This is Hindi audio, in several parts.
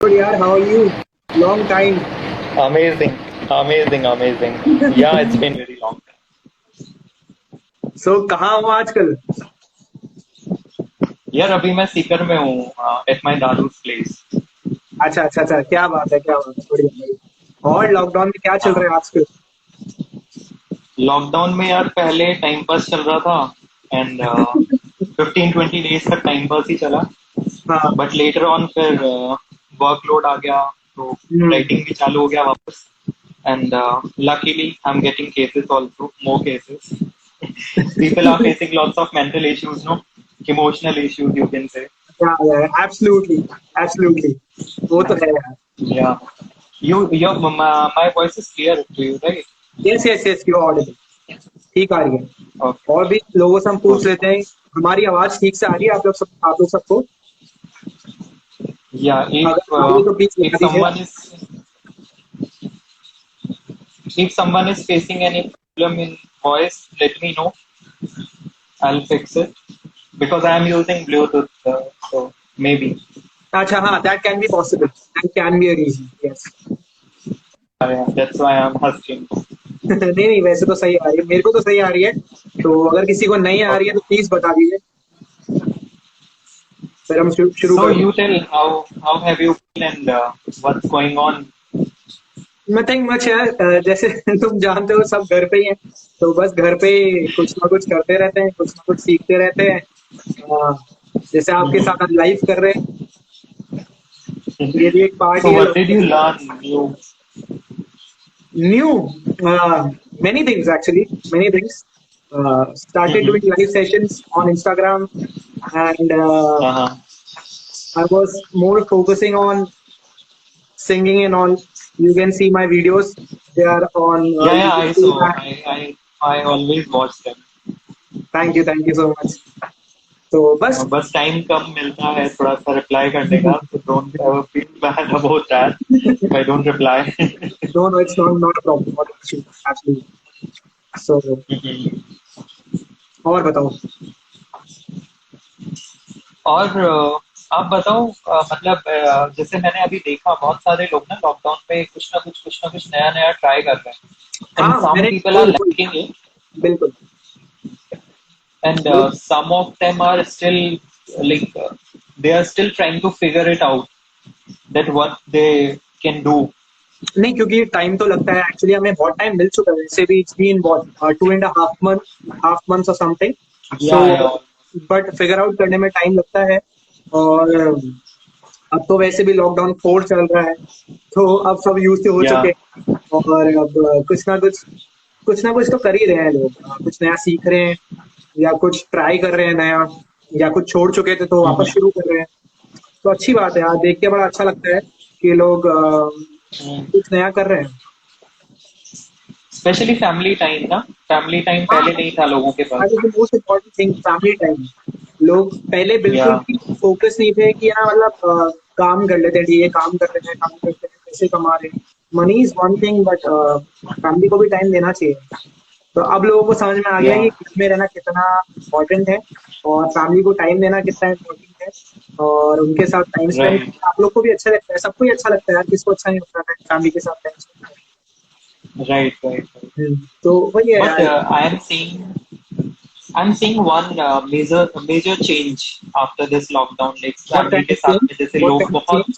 Good yaar, how are you? Long time. Amazing, amazing. Yeah, it's been very long. So कहाँ हो आजकल? यार अभी मैं सीकर में हूँ एट माय दादू's प्लेस। अच्छा, क्या बात है, क्या बात है, बढ़िया बढ़िया। और लॉकडाउन में क्या चल रहा हाँ, है आजकल? लॉकडाउन में यार पहले टाइम पास चल रहा था एंड 15-20 डेज तक टाइम पास ही चला। हाँ। बट लेटर ऑन फिर वर्कलोड आ गया तो हम्म। राइटिंग भी चालू हो गया वापस। And luckily I'm getting cases also, more cases. People are facing lots of mental issues, no, emotional issues you can say. Absolutely, absolutely. वो तो है यार। Yeah. My voice is clear to you, right? Yes yes yes, you Audible. ठीक आ रही है। Okay, और भी लोगों से हम पूछ good. लेते हैं। हमारी आवाज ठीक से आ रही है आप लोग सबको? Yeah, अगर आ रही है तो प्लीज if बता दीजिए। someone is facing any problem in voice, let me know. I'll fix it because I am using Bluetooth, so maybe. अच्छा, हाँ, that can be possible, that can be a reason, yes. Yeah, that's why I'm asking. नहीं नहीं, वैसे तो सही आ रही है, मेरे को तो सही आ रही है। तो अगर किसी को नहीं आ रही है Okay. तो प्लीज बता दीजिए। फिर हम शुरू So करते you हैं। tell how have you been and what's going on? Nothing much यार, जैसे तुम जानते हो सब घर पे ही हैं। तो बस घर पे ही कुछ ना कुछ करते रहते हैं, कुछ ना कुछ सीखते रहते हैं। अ, जैसे आपके साथ आज लाइव कर रहे हैं। ये भी एक पार्ट ही So है what did you लॉकडाउन का। learn new? New, many things actually, many things. Started doing live sessions on Instagram, and Uh-huh. I was more focusing on singing and all. You can see my videos. They are on Yeah, I YouTube. saw. I always watch them. Thank you so much. तो बस। बस टाइम कम मिलता है थोड़ा सा रिप्लाई करने का, तो don't ever feel bad about that if I don't reply. No, no, it's not a problem, not an issue, absolutely. So, और बताओ। और आप बताओ, मतलब जैसे मैंने अभी देखा बहुत सारे लोग ना लॉकडाउन पे कुछ ना कुछ नया नया ट्राई कर रहे हैं एंड हाँ, सम मैंने पीपल आर वही वही लाइकिंग इट बिल्कुल। एंड लोग some of them are still like they are still trying to figure it out that what they can do. नहीं, क्योंकि टाइम तो लगता है एक्चुअली, हमें बहुत टाइम मिल चुका है वैसे भी। इट्स बीन व्हाट 2.5 मंथ्स और something. So Yeah, yeah. But figure out करने में टाइम लगता है। और अब तो वैसे भी लॉकडाउन 4 चल रहा है। तो अब सब यूज हो चुके Yeah. हैं। और अब कुछ ना कुछ तो कर ही रहे हैं लोग। कुछ नया सीख रहे हैं, या कुछ ट्राई कर रहे हैं नया, या कुछ छोड़ चुके थे तो वापस शुरू कर रहे हैं। तो अच्छी बात है यार, देख के बड़ा अच्छा लगता है कि लोग कुछ नया कर रहे हैं। स्पेशली फैमिली टाइम ना, फैमिली टाइम हाँ, पहले नहीं था लोगों के that pass. Is the most important thing, family time. लोग पहले या बिल्कुल भी फोकस नहीं थे कि ना, मतलब काम कर लेते हैं, ठीक है, काम करते हैं, पैसे कमा रहे हैं। Money is one thing, but family को भी टाइम देना चाहिए। तो अब लोगों को समझ में आ गया या है कि घर में रहना कितना इम्पोर्टेंट है, और फैमिली को टाइम देना कितना इम्पोर्टेंट है, और उनके साथ टाइम स्पेंड राइट करना आप लोग को भी अच्छा लगता है। सबको ही अच्छा लगता है यार, किसको अच्छा नहीं लगता है फैमिली के साथ टाइम स्पेंड राइट राइट। करना। तो वही है बट यार। I am seeing one major change after this lockdown, like what family kind के ऑफ साथ चेंज? में जैसे व्हाट लोग काइंड ऑफ बहुत चेंज?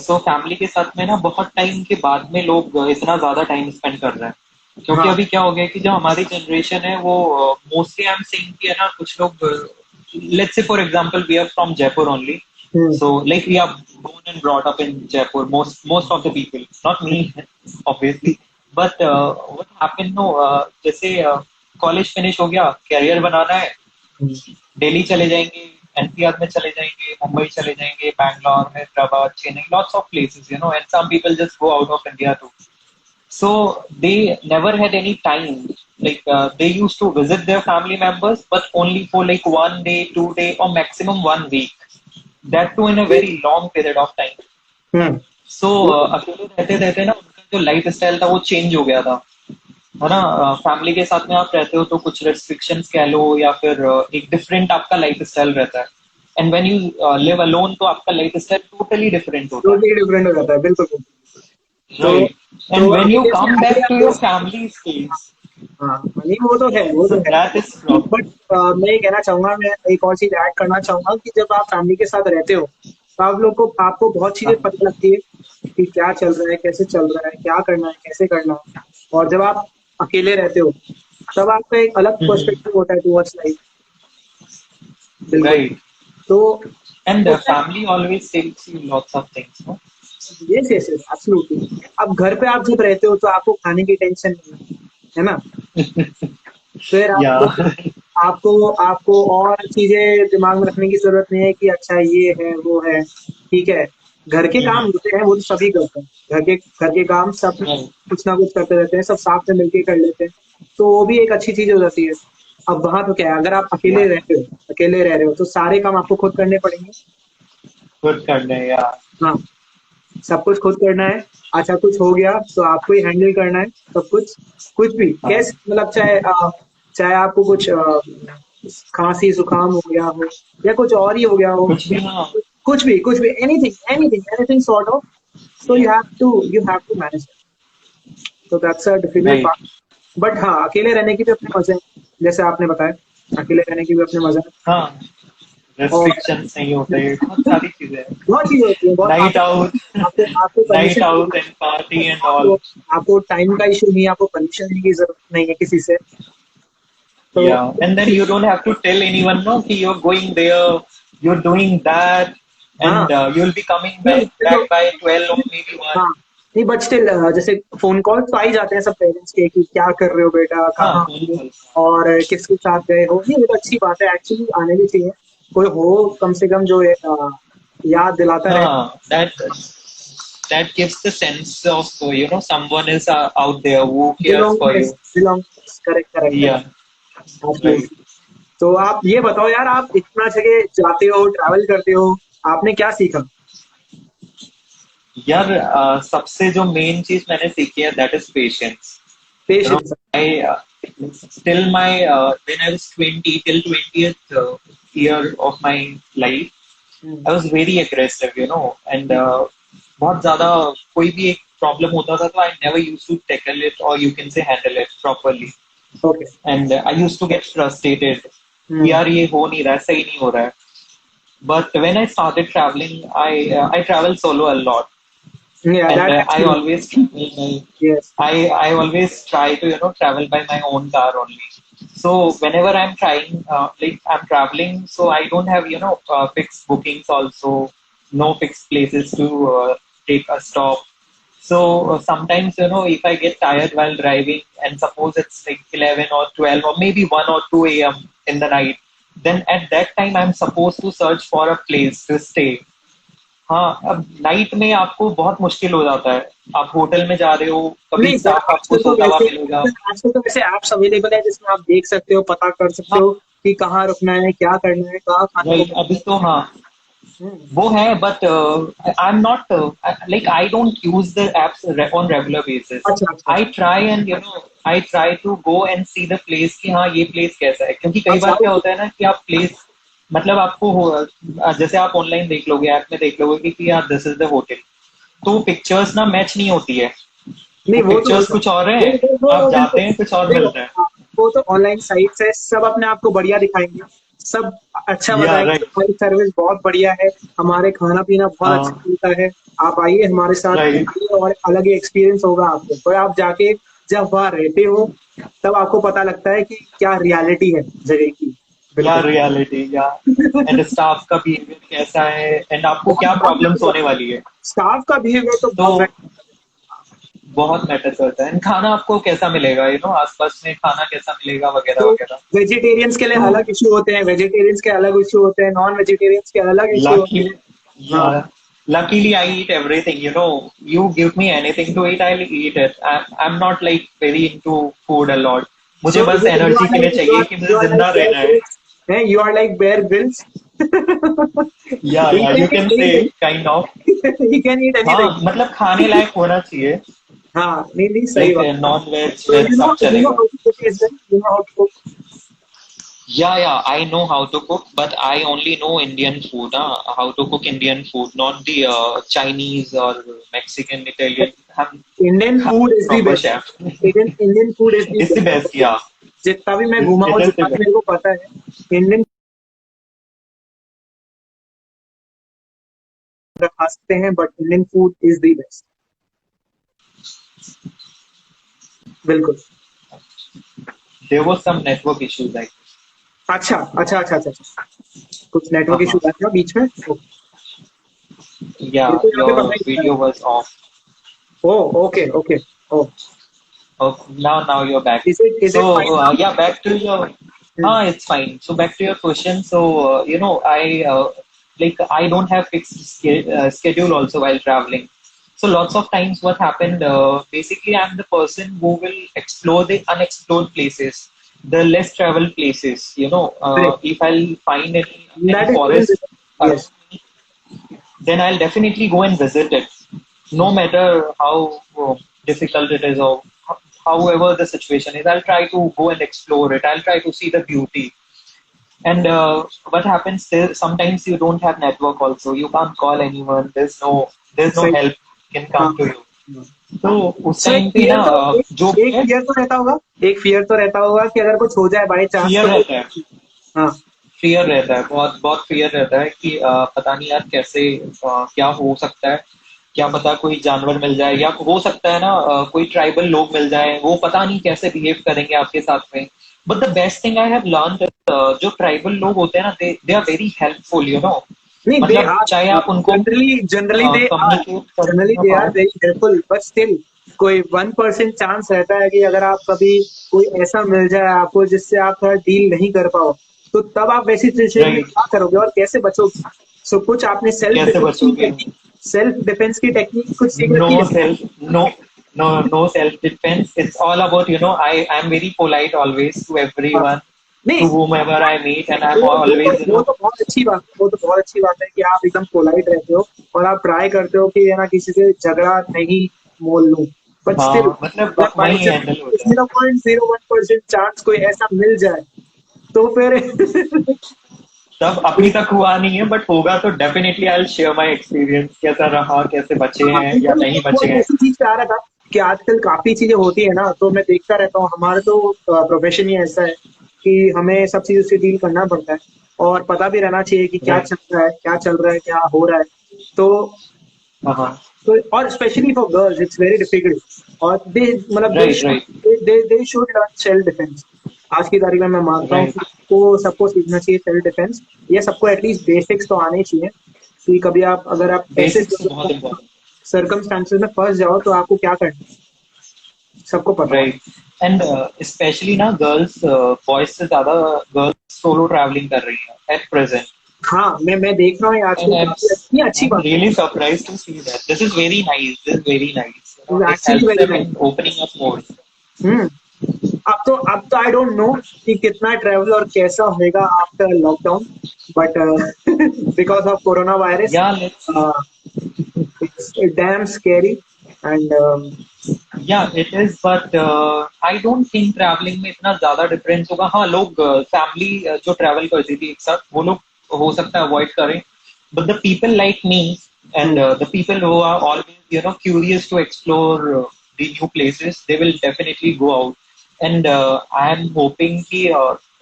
सो फैमिली के साथ में ना बहुत टाइम के बाद में लोग इतना ज्यादा टाइम स्पेंड कर रहे हैं, क्योंकि हाँ। अभी क्या हो गया कि जो हमारी जनरेशन है वो मोस्टली आई एम सीइंग कि है ना, कुछ लोग let's say for example we are from Jaipur only, hmm. so like we are born and brought up in Jaipur, most of the people, not me obviously, but what happened, no, जैसे कॉलेज फिनिश हो गया, कैरियर बनाना है, हम्म। दिल्ली चले जाएंगे, एनसीआर में चले जाएंगे, मुंबई चले जाएंगे, Bangalore, Hyderabad, Chennai, lots of places, and some people just go out of India too. So they never had any time. Like they used to visit their family members, but only for like 1 day, 2 day, or maximum 1 week. That too in a very long period of time. Hmm. So अकेले रहते रहते ना उनका जो लाइफ स्टाइल था वो चेंज हो गया था, है ना। फैमिली के साथ में आप रहते हो तो कुछ रेस्ट्रिक्शंस कह लो, या फिर एक डिफरेंट आपका लाइफ स्टाइल रहता है। And when you live alone तो आपका लाइफ स्टाइल टोटली डिफरेंट होता है, टोटली डिफरेंट हो जाता है, बिल्कुल बिल्कुल। तो राइट? एंड तो व्हेन अभी यू जैसे कम अभी बैक टू आप योर फैमिली स्पेस, हाँ, नहीं वो तो है, वो सो तो है। That is problem. बट मैं ये कहना चाहूंगा, मैं एक और चीज ऐड करना चाहूंगा कि जब आप फैमिली के साथ रहते हो तो आप लोग को आपको बहुत चीजें पता लगती है कि क्या चल रहा है, कैसे चल रहा है, क्या करना है, कैसे करना है। और जब आप अकेले रहते हो तब आपका एक अलग पर्सपेक्टिव होता है टुवर्ड्स लाइफ। बिल्कुल। राइट, तो एंड तो family always tells you lots of things, no? Yes yes yes absolutely. अब घर पे आप जब रहते हो तो आपको खाने की टेंशन नहीं है ना? फिर या आपको आपको आपको और चीजें दिमाग में रखने की जरूरत नहीं है कि अच्छा ये है वो है, ठीक है। घर के काम होते हैं, वो तो सभी करते हैं। घर के काम सब कुछ ना कुछ करते रहते हैं, सब साथ में मिलके कर लेते हैं। तो वो भी एक अच्छी चीज हो जाती है। अब वहां तो क्या है, अगर आप या अकेले रह रहे हो तो सारे काम आपको खुद करने पड़ेंगे। खुद करने, या हाँ, सब कुछ खुद करना है। अच्छा कुछ हो गया तो आपको ही हैंडल करना है सब कुछ। कुछ भी कैसे, मतलब चाहे आपको कुछ खांसी जुकाम हो गया हो या कुछ और ही हो गया हो, कुछ भी ना, कुछ भी anything anything anything sort of. So you have to manage. तो that's a difficult right, part. But हाँ, अकेले रहने की भी अपने मजे हैं, जैसे आपने बताया, अकेले रहने की भी अपने मजे हैं। हाँ, और रेस्ट्रिक्शंस नहीं होते, बहुत सारी चीजें हैं। बहुत चीजें होती है, बहुत नाइट आपको आउट, आपको आपको नाइट परमिशन आउट चाहिए। And party and all. आपको आपको टाइम का इशू नहीं है, आपको परमिशन लेने की जरूरत नहीं है किसी से। तो Yeah, and then you don't have to tell anyone, no, कि you're going there, you're doing that, हाँ, and you'll be coming नहीं देखो, back by 12 or maybe 1. हाँ, नहीं बट स्टिल जैसे फोन कॉल तो आ ही जाते हैं सब पेरेंट्स के कि क्या कर रहे हो बेटा, हाँ, कहाँ phone हो calls. और किसके साथ गए हो। नहीं, वो तो अच्छी बात है, एक्चुअली आने भी चाहिए। कोई हो कम से कम जो याद दिलाता रहे। हाँ, that gives the sense of, someone is out there who cares for belongingness, you. Belongingness, correct correct Yeah, correct, right. Absolutely. तो आप ये बताओ यार, आप इतना जगह जाते हो, ट्रैवल करते हो, आपने क्या सीखा? यार, सबसे जो मेन चीज मैंने सीखी है, that is patience. You know, patience. I till my when I was 20 till 20th year of my life, I was very aggressive, and बहुत ज्यादा कोई भी एक प्रॉब्लम होता था तो I never used to tackle it, or you can say handle it properly. Okay. And I used to get frustrated कि यार ये हो नहीं रहा है, सही नहीं हो रहा है. But when I started traveling, I travel solo a lot, या and that I actually, always travel yes. I always try to travel by my own car only. So whenever I'm trying, like I'm traveling, so I don't have fixed bookings also, no fixed places to take a stop. So sometimes if I get tired while driving, and suppose it's like 11 or 12 or maybe 1 or 2 a.m. in the night, then at that time I'm supposed to search for a place to stay. हाँ, अब नाइट में आपको बहुत मुश्किल हो जाता है। आप होटल में जा रहे हो, कभी नहीं, बट स्टाफ आपको सोता हुआ मिलेगा। आजकल तो वैसे ऐप्स अवेलेबल है जिसमें आप देख सकते हो, पता कर सकते हाँ, हो कि कहाँ रुकना है, क्या करना है, कहाँ खाने को राइट, अभी मिलता तो हाँ, है। वो है, but I am not like I don't use the apps on regular basis. अच्छा अच्छा I try and I try to go and see the place कि हाँ ये प्लेस कैसा है, क्योंकि कई अच्छा। बार क्या होता है ना कि आप प्लेस, मतलब आपको जैसे आप ऑनलाइन देख लोगे, ऐप में देख लोगे कि यार दिस इज द होटल, तो पिक्चर्स ना मैच नहीं होती है, नहीं, वो वो तो पिक्चर्स कुछ और वो है, वो आप वो जाते बिल्कुल। हैं कुछ और देखो, मिलता है. हाँ, वो तो ऑनलाइन साइट्स है, सब अपने आप को बढ़िया दिखाएंगे, सब अच्छा या बताएंगे, राइट, हमारी सर्विस बहुत बढ़िया है, हमारे खाना पीना बहुत अच्छा हाँ, मिलता है, आप आइए हमारे साथ राइट, खाइए और अलग ही एक्सपीरियंस होगा आपको। पर आप जाके जब वहाँ रहते हो तब आपको पता लगता है कि क्या रियलिटी है जगह की। या बिल्कुल। रियलिटी, या एंड स्टाफ का बिहेवियर कैसा है, एंड आपको बहुत क्या बहुत प्रॉब्लम्स मैटर होने करता है, वाली है. स्टाफ का बिहेवियर तो तो बहुत मैटर करता बहुत मैटर करता है, एंड खाना आपको कैसा मिलेगा, आसपास में खाना कैसा मिलेगा, है। वगैरह तो वगैरह. वेजिटेरियंस के लिए तो अलग इशू होते हैं, वेजिटेरियंस के अलग इशू होते हैं, नॉन वेजिटेरियंस के अलग इशू होते लकीली, हैं। हाँ, या luckily I eat everything. You give me anything to eat, I'll eat it. I'm not like very into food a lot. मुझे so बस you एनर्जी are के लिए like चाहिए कि मुझे you are like जिंदा Bear रहना है. Grylls, हैं? You are like Bear Grylls. He या can you eat can say anything. Kind of. He can eat anything. हाँ, मतलब खाने लायक होना चाहिए. हाँ, नहीं नहीं, सही लाइक बात। नॉन वेज So वेज सब you know चलेगा. how to cook as well. You know how to cook. Yeah, I know how to cook, but I only know Indian food, how to cook Indian food, not the Chinese or Mexican, Italian. Indian I'm food is the proper best. chef. Indian Indian food is the It's the best, best. yeah. जितना भी मैं घूमा हूँ, It is the जितना भी best. मेरे को पता है, इंडियन खा सकते हैं, but Indian food is the best. बिल्कुल। There was some network issues, like, अच्छा अच्छा अच्छा अच्छा अच्छा। कुछ नेटवर्क uh-huh. इशू आ गया बीच में। मेरे Yeah, को यहाँ पे पता your ही नहीं video था। was off. Oh okay okay. Oh Oh, now you're back. Is it So fine now? yeah, back to your. It's fine. So back to your question. So I don't have fixed schedule also while traveling. So lots of times what happened, basically I'm the person who will explore the unexplored places, the less traveled places. Correct. If I'll find any that is good in forest around yes. me, then I'll definitely go and visit it, no matter how difficult it is or however the situation is. I'll try to go and explore it. I'll try to see the beauty. And what happens there? Sometimes you don't have network. Also, you can't call anyone. There's no सही। help can हाँ come to you. हाँ। तो उस सो एक टाइम पे फियर ना तो जो भी एक है, फियर तो रहता होगा। एक फियर तो रहता होगा कि अगर कुछ हो जाए बाई चांस फियर तो रहता है। कोई। हाँ। फियर रहता है, बहुत बहुत फियर रहता है कि पता नहीं यार कैसे क्या हो सकता है। क्या पता कोई जानवर मिल जाए, या हो सकता है ना कोई ट्राइबल लोग मिल जाए, वो पता नहीं कैसे बिहेव करेंगे आपके साथ में। But the best thing I have learn, जो ट्राइबल लोग होते हैं ना, दे आर वेरी हेल्पफुल, नहीं, दे मतलब चाहे आर आप उनको generally generally they are communicate generally करने दे हाँ। Are very helpful, but still कोई 1% चांस रहता है कि अगर आप कभी कोई ऐसा मिल जाए आपको जिससे आप थोड़ा डील नहीं कर पाओ, तो तब आप वैसी सिचुएशन में राइट, क्या करोगे और कैसे बचोगे? सो कुछ आपने कैसे बचोगे? सेल्फ डिफेंस की टेक्निक कुछ सीख No रखी है? self, no self defense. It's all about, I'm very polite always to हाँ। everyone, नहीं, to whomever I meet, and I'm always, वो तो बहुत अच्छी बात है, वो तो बहुत अच्छी बात है कि आप एकदम पोलाइट रहते हो और आप ट्राई करते हो कि है ना किसी से झगड़ा नहीं मोल लूं, बट स्टिल हाँ, मतलब अगर बाई वही चांस हैंडल हो जाए। 0.01% चांस कोई ऐसा मिल जाए तो फिर तब अभी तक हुआ नहीं है, बट होगा तो definitely I will share my experience, कैसा रहा, कैसे बचे हाँ, हैं नहीं, या वो नहीं वो बचे एक हैं। ऐसी चीज पे आ रहा था कि आजकल काफी चीजें होती है ना, तो मैं देखता रहता हूँ। हमारा तो प्रोफेशन ही ऐसा है कि हमें सब चीजों से डील करना पड़ता है और पता भी रहना चाहिए कि क्या राइट, चल रहा है, क्या चल रहा है, क्या हो रहा है। तो हाँ, और specially for girls it's very difficult. और दे मतलब right, right, they should learn self defence. आज की तारीख में मैं मानता हूँ कि राइट। सबको सीखना चाहिए सेल्फ डिफेंस। ये सबको एटलीस्ट बेसिक्स तो आने ही चाहिए कि कभी आप अगर आप ऐसे बेसिक्स तो बहुत इम्पोर्टेंट। सर्कमस्टांसेस में फंस जाओ तो आपको क्या करना है, सबको पता हो। राइट। एंड स्पेशली ना गर्ल्स, बॉयज से ज्यादा गर्ल्स सोलो ट्रैवलिंग कर रही हैं एट प्रेजेंट। हाँ, मैं देख रहा हूँ ये आजकल And काफी अच्छी अच्छी I'm बात really surprised to see that. This is very nice. This is very nice. है, It actually helps very them nice. in opening up more. हम्म। अब तो आई डोंट नो कि कितना ट्रेवल और कैसा होएगा after lockdown, but because of corona virus Yeah, let's see. It's damn scary and Yeah, it is, but I don't think traveling में इतना ज्यादा डिफरेंस होगा। हाँ, लोग फैमिली जो ट्रैवल करती थी एक साथ, वो लोग हो सकता है अवॉइड करें, but the people like me and the people who are always curious to explore the new places, they will definitely go out. And I am hoping कि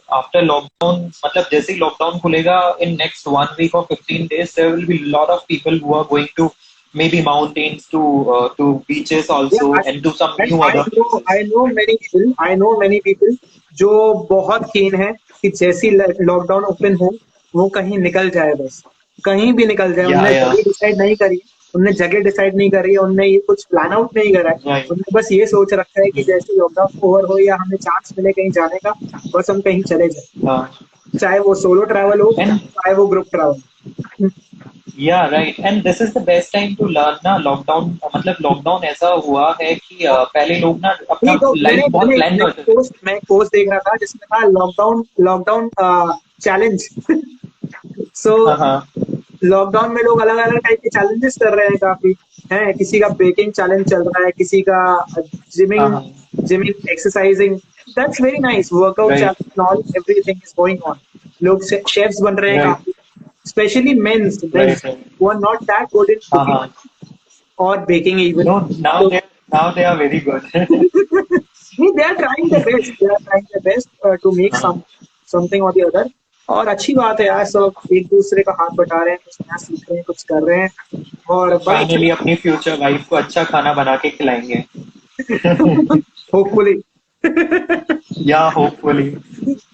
after lockdown, मतलब जैसे ही lockdown खुलेगा, in next 1 week or 15 days, there will be a lot of people who are going to maybe mountains, to beaches Yeah, also, and to some new I other know places. I know many people, I know many people जो बहुत keen है कि जैसी लॉकडाउन ओपन हो वो कहीं निकल जाए, बस कहीं भी निकल जाए। Yeah, उनने yeah, जगह डिसाइड नहीं करी, उनने जगह डिसाइड नहीं करी, उनने ये कुछ प्लान आउट नहीं करा है। right. उनने बस ये सोच रखा है कि जैसे लॉकडाउन ओवर हो या हमें चांस मिले कहीं जाने का, बस हम कहीं चले जाए, Uh, चाहे वो सोलो ट्रैवल हो and चाहे वो group travel. yeah, right. And this is the best time to learn ना, लॉकडाउन मतलब लॉकडाउन ऐसा हुआ है कि पहले लोग ना नहीं अपना तो मैंने लाइफ बहुत मैंने प्लान मैं करते थे। पोस्ट देख रहा था जिसमें था लॉकडाउन लॉकडाउन चैलेंज। सो हाँ, हाँ, लॉकडाउन में लोग अलग अलग टाइप के चैलेंजेस कर रहे हैं काफी। है किसी का बेकिंग चैलेंज चल रहा है, किसी का हाँ, जिमिंग हाँ, gymming exercising that's very nice. Workout Right, challenge and all, everything is going on. लोग शेफ्स बन रहे हैं right, काफी, specially right, men's right. who are not that good in cooking Uh-huh. or baking even. No, So now they are very good. they are trying their best. They are trying their best to make हाँ, something or the other. और अच्छी बात है यार, सब एक दूसरे का हाथ बटा रहे हैं, कुछ नया सीख रहे हैं, कुछ कर रहे हैं, और बड़ा अच्छा फाइनली अपनी फ्यूचर वाइफ को अच्छा खाना बना के खिलाएंगे. होपफुली. या होपफुली.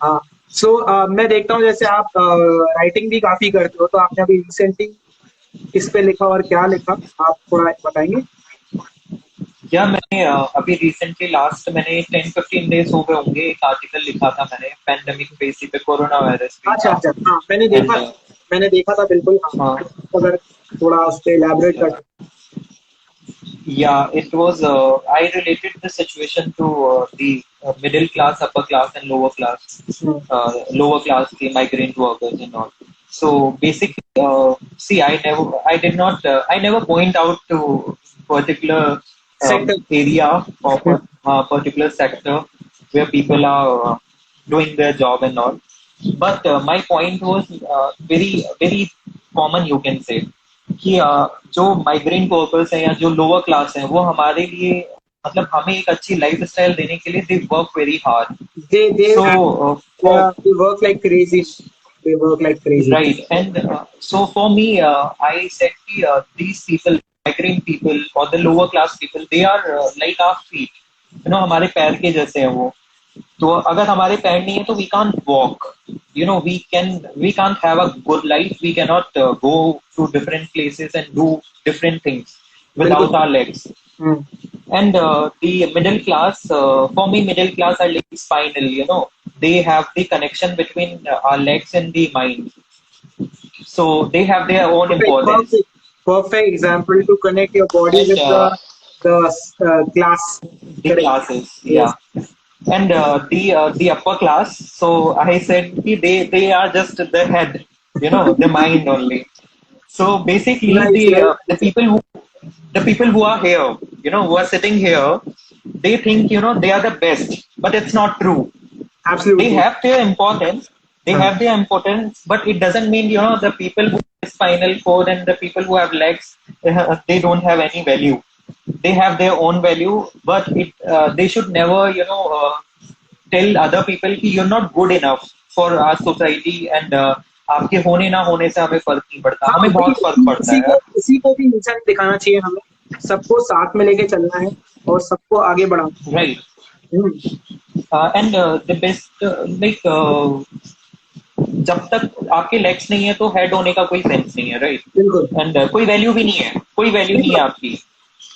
हाँ. सो मैं देखता हूँ जैसे आप राइटिंग भी काफी करते हो, तो आपने अभी रिसेंटली किस पे लिखा और क्या लिखा, आप थोड़ा बताएंगे? या मैंने अभी रिसेंटली लास्ट मैंने 10-15 डेज हो गए होंगे, एक आर्टिकल लिखा था मैंने पैंडेमिक पे, इसी पे कोरोना वायरस पे अच्छा था. अच्छा, हाँ एंड मैंने देखा था बिल्कुल. हाँ, हाँ, अगर थोड़ा उस पे elaborate कर. yeah, it was. I related the situation to the middle class, upper class, and lower class, the migrant workers and all. So basically, see, I did not, I never point out to particular Sector. area or particular sector where people are doing their job and all. But my point was very, very common, you can say. कि जो माइग्रेंट वर्कर्स हैं या जो लोअर क्लास हैं, वो हमारे लिए मतलब हमें एक अच्छी लाइफ स्टाइल देने के लिए they work very hard. They So they work like crazy. They work like crazy. right, and so for me, I said these people, migrant people or the lower class people, they are like our feet. हमारे पैर के जैसे हैं वो. तो अगर हमारे पैर नहीं है तो we can't walk. We can't have a good life. We cannot go to different places and do different things without our legs. Hmm. And the middle class, for me, middle class are like spinal. They have the connection between our legs and the mind. So they have their own importance. Perfect example to connect your body And with the class. the Correct. classes, Yes. yeah. And the upper class, so I said they are just the head, the mind only. So basically, Nice, the people who are here, who are sitting here, they think they are the best, but it's not true. Absolutely. They have their importance. They have their importance, but it doesn't mean the people who have spinal cord and the people who have legs, they don't have any value. They have their own value, but they should never tell other people कि you're not good enough for our society, and आपके होने ना होने से हमें फर्क नहीं पड़ता. हमें बहुत फर्क पड़ता है. किसी को भी इंसान दिखाना चाहिए, हमें सबको साथ में लेके चलना है और सबको आगे बढ़ाना. Right. And the best like जब तक आपके लेग्स नहीं है तो हेड होने का कोई सेंस नहीं है. राइट. बिल्कुल. एंड कोई वैल्यू भी नहीं है. कोई वैल्यू नहीं है आपकी.